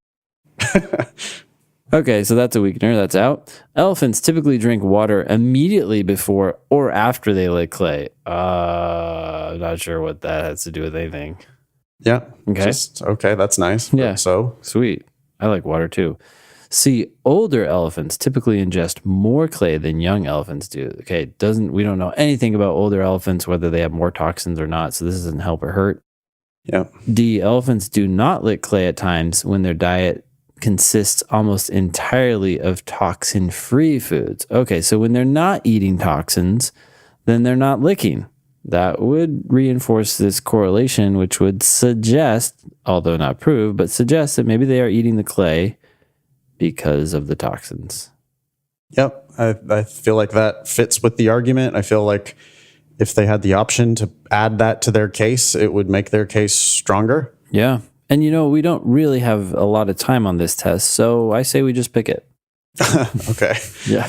S2: Okay, so that's a weakener. That's out. Elephants typically drink water immediately before or after they lick clay. I'm not sure what that has to do with anything.
S1: Yeah.
S2: Okay.
S1: Okay, that's nice.
S2: Yeah.
S1: So
S2: sweet. I like water too. See, older elephants typically ingest more clay than young elephants do. Okay, we don't know anything about older elephants, whether they have more toxins or not, so this doesn't help or hurt.
S1: Yeah.
S2: D, elephants do not lick clay at times when their diet consists almost entirely of toxin-free foods. Okay, so when they're not eating toxins, then they're not licking. That would reinforce this correlation, which would suggest, although not prove, but suggest that maybe they are eating the clay because of the toxins.
S1: Yep. I feel like that fits with the argument. I feel like if they had the option to add that to their case, it would make their case stronger.
S2: Yeah. And we don't really have a lot of time on this test, so I say we just pick it.
S1: Okay.
S2: Yeah.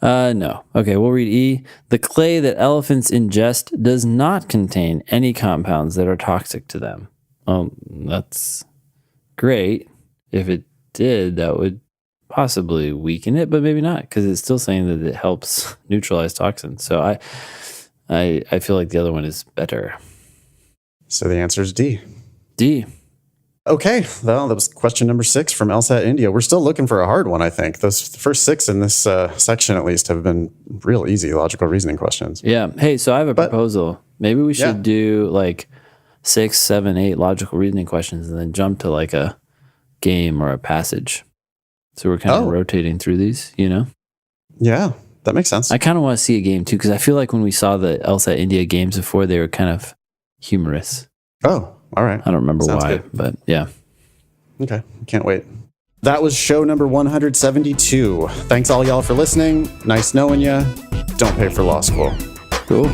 S2: No. Okay, we'll read E. The clay that elephants ingest does not contain any compounds that are toxic to them. That's great. If it did, that would possibly weaken it, but maybe not, because it's still saying that it helps neutralize toxins. So I feel like the other one is better.
S1: So the answer is D.
S2: D.
S1: Okay, well, that was question number 6 from LSAT India. We're still looking for a hard one, I think. The first 6 in this section, at least, have been real easy logical reasoning questions.
S2: Yeah. Hey, so I have a proposal. Maybe we should do like 6, 7, 8 logical reasoning questions and then jump to like a game or a passage. So we're kind of rotating through these,
S1: Yeah, that makes sense.
S2: I kind of want to see a game too, because I feel like when we saw the LSAT India games before, they were kind of humorous.
S1: Oh, all right.
S2: I don't remember
S1: Sounds
S2: why,
S1: good.
S2: but yeah.
S1: Okay, can't wait. That was show number 172. Thanks all y'all for listening. Nice knowing you. Don't pay for law school.
S2: Cool.